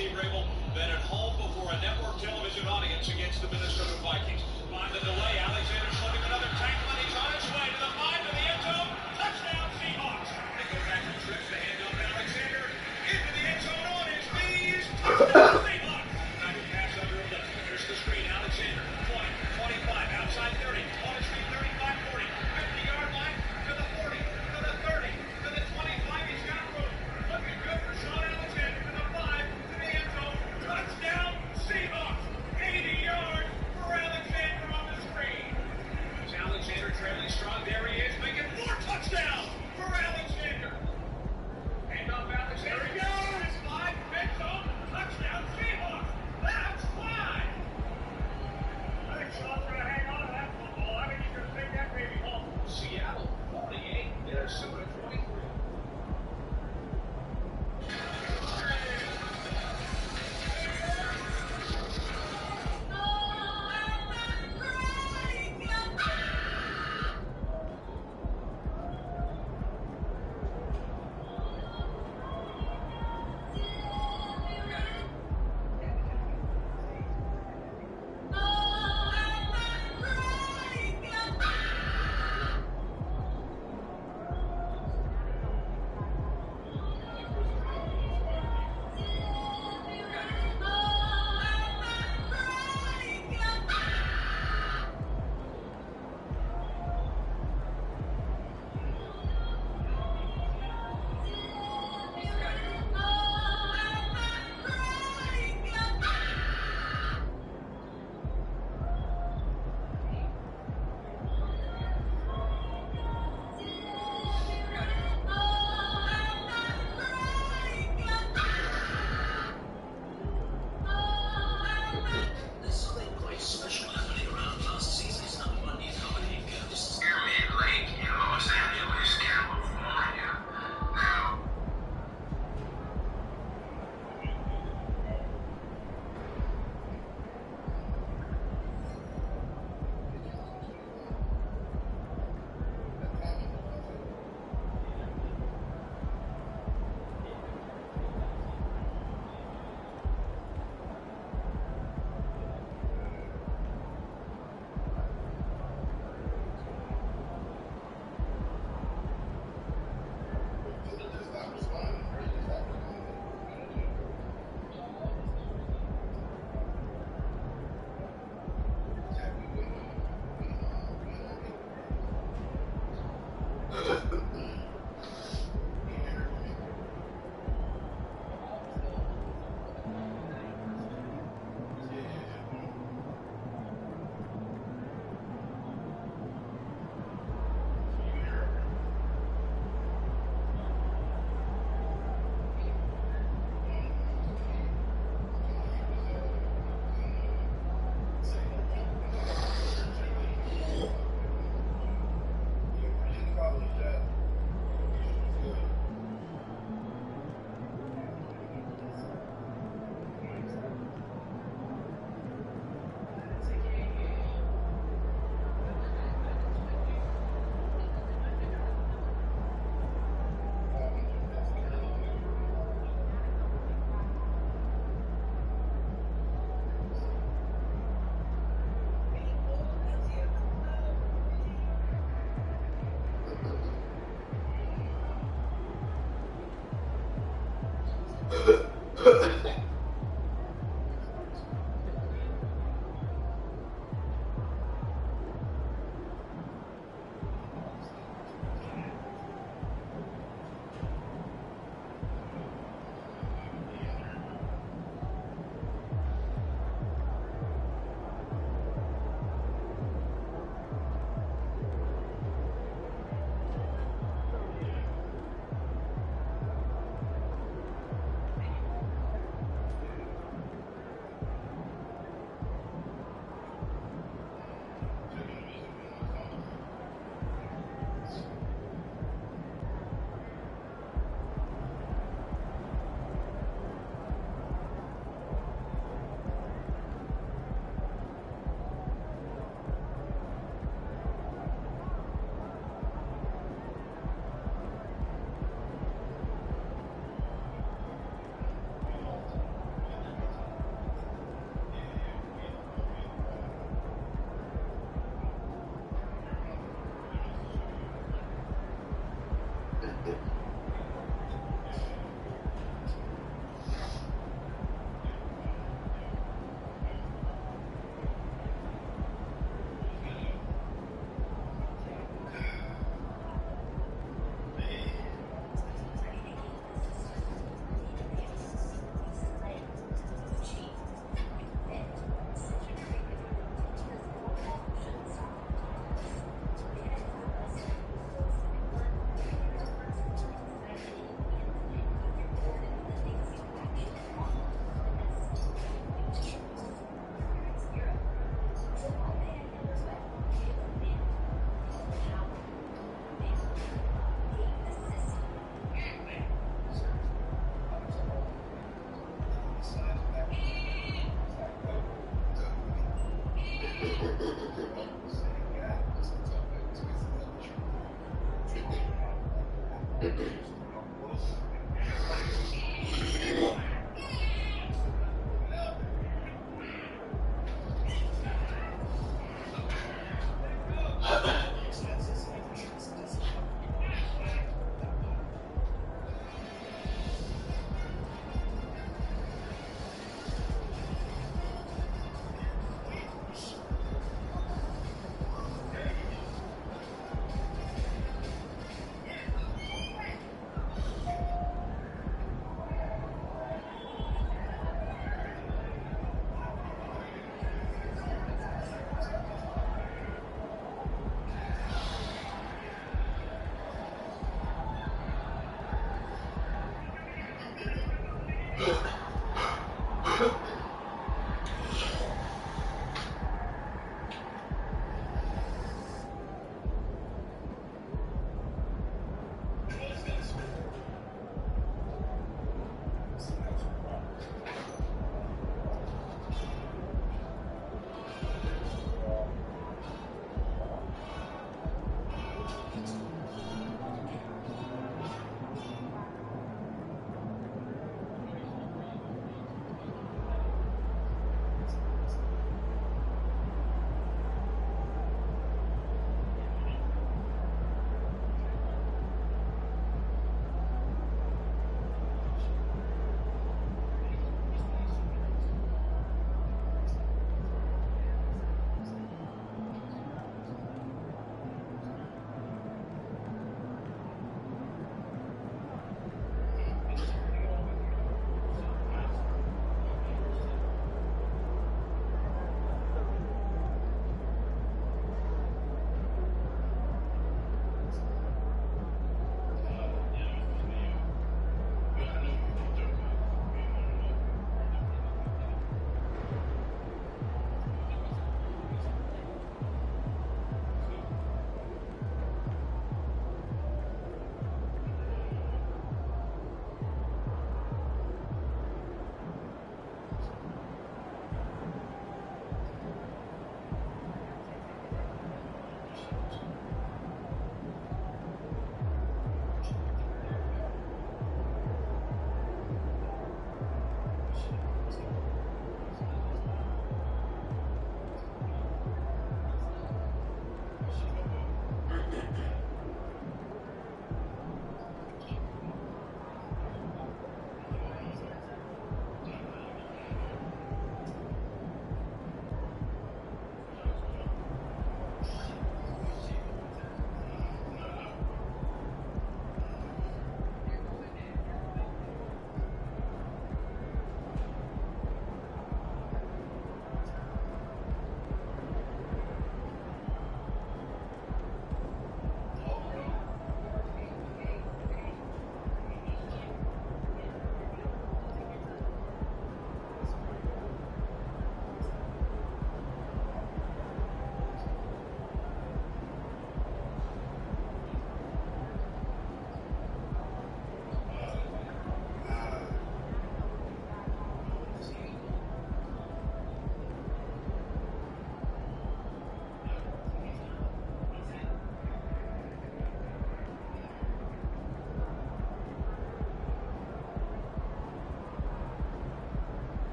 Steve Rabel, then at home before a network television audience against the Minnesota Vikings. On the delay, Alexander slipping another tackle, and he's on his way to the 5 to the end zone. Touchdown, Seahawks. They go back to Trips to hand off Alexander into the end zone on his knees. Touchdown, Seahawks. Back to pass under a lift. Here's the screen. Alexander, 20, 25, outside 30, on his feet, 35, 40, 50-yard line to the 40, to the 30, to the 25. He's got room. Looking good for Sean Alexander to the 5, to the end zone. Touchdown, Seahawks. 80 yards for Alexander on the screen. It's Alexander trailing strong. There he is, making more touchdowns for Alexander. Hand off Alexander. There he goes. 5, end zone. Touchdown, Seahawks. That's 5. I think Sean's going to hang on to that football. I think he's going to take that baby home. Seattle 48, Minnesota 23.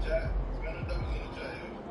chat. Spam the W's in the chat, yo.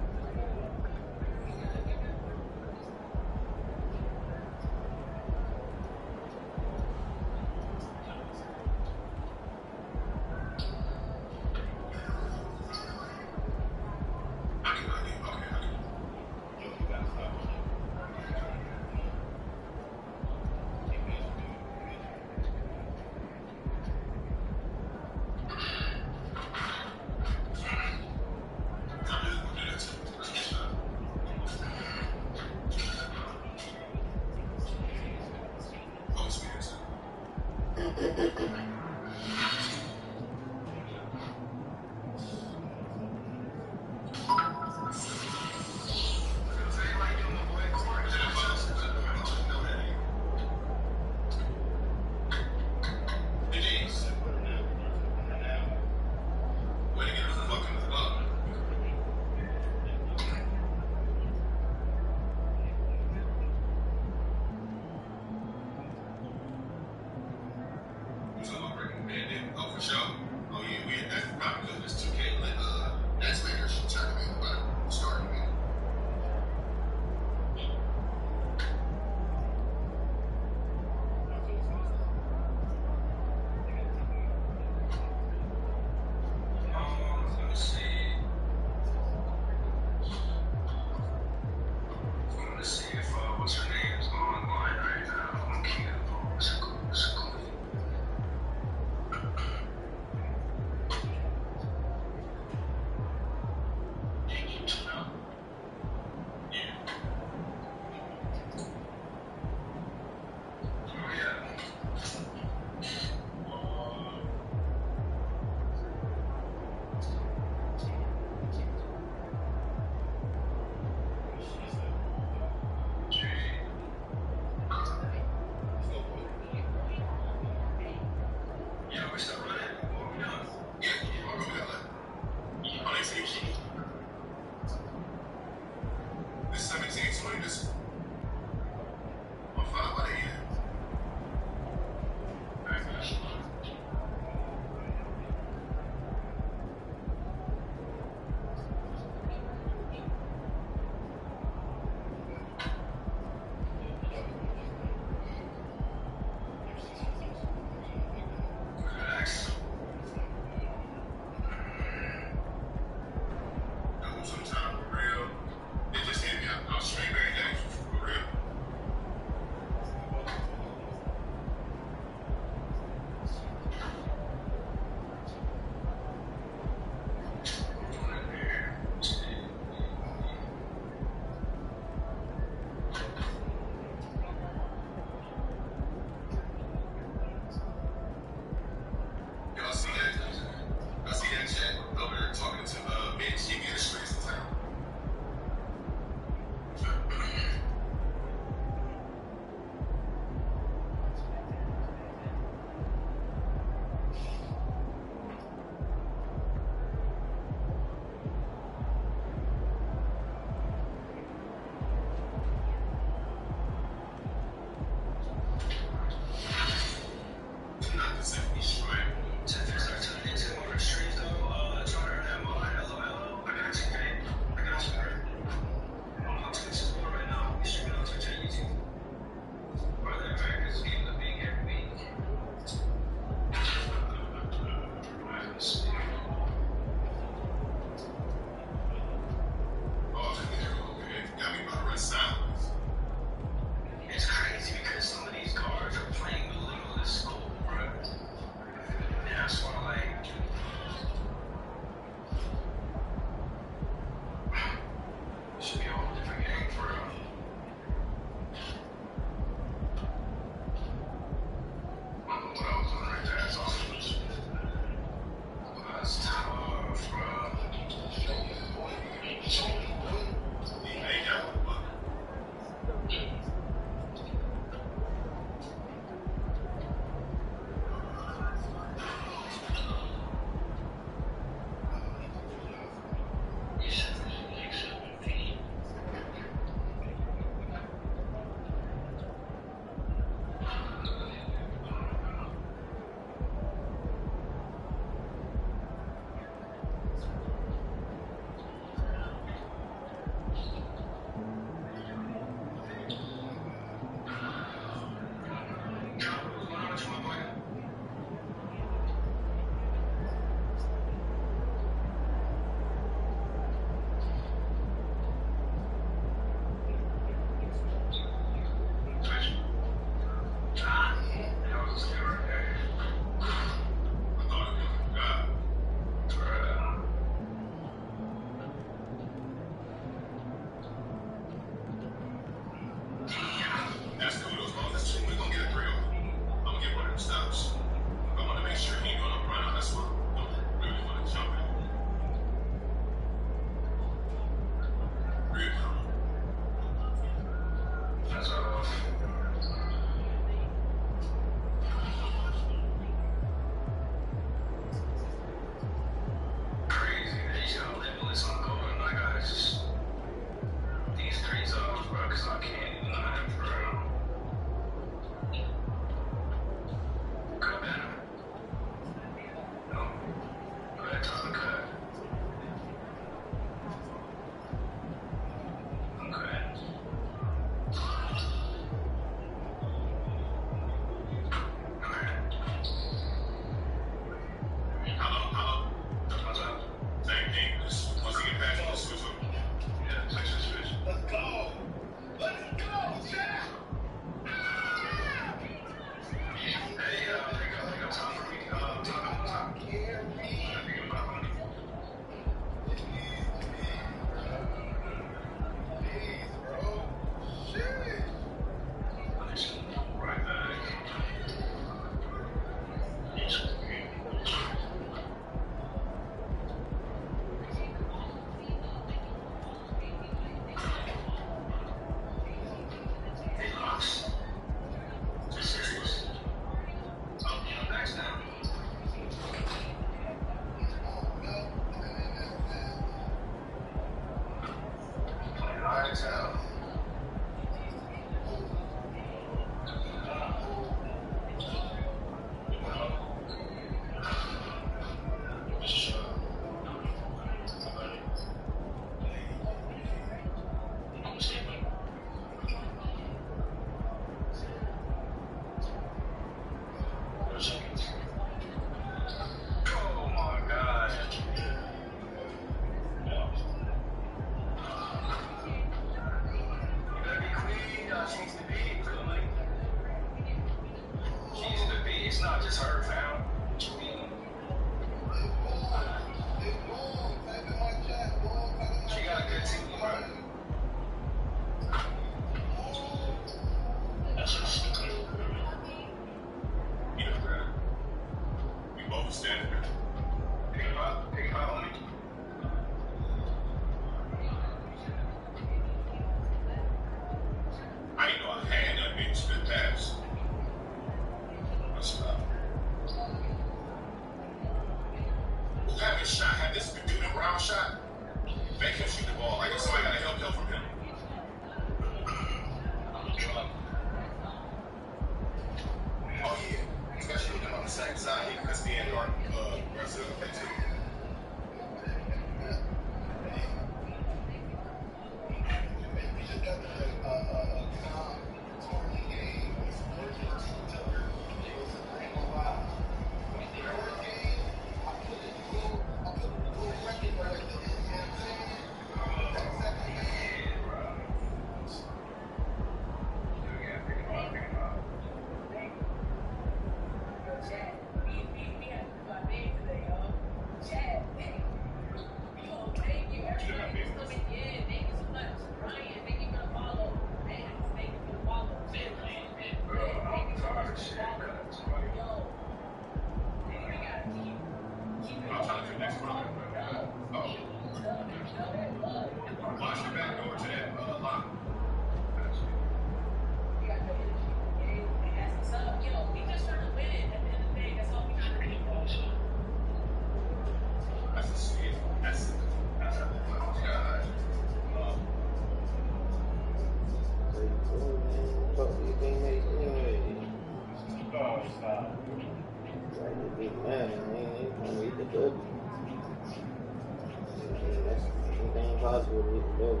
possible we can do.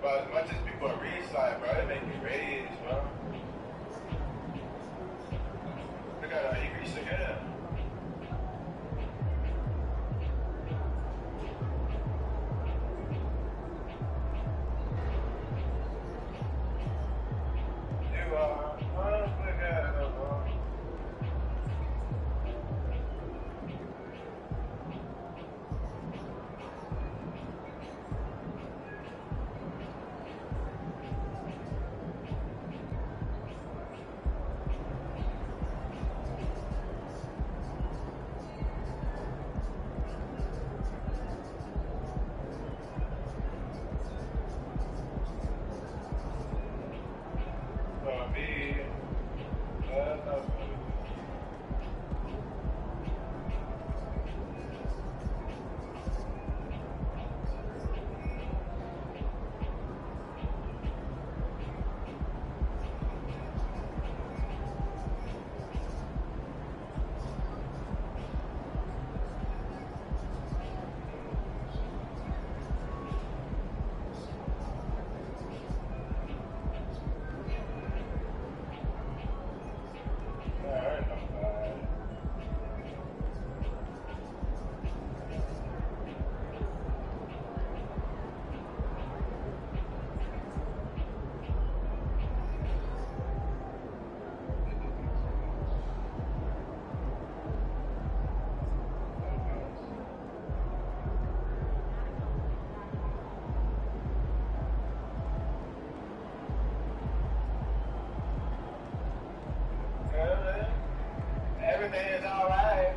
Bro, as much as people are reside, bro, it make me rage, bro. Look at how he reached again. You are unforgettable. For me, everything is alright.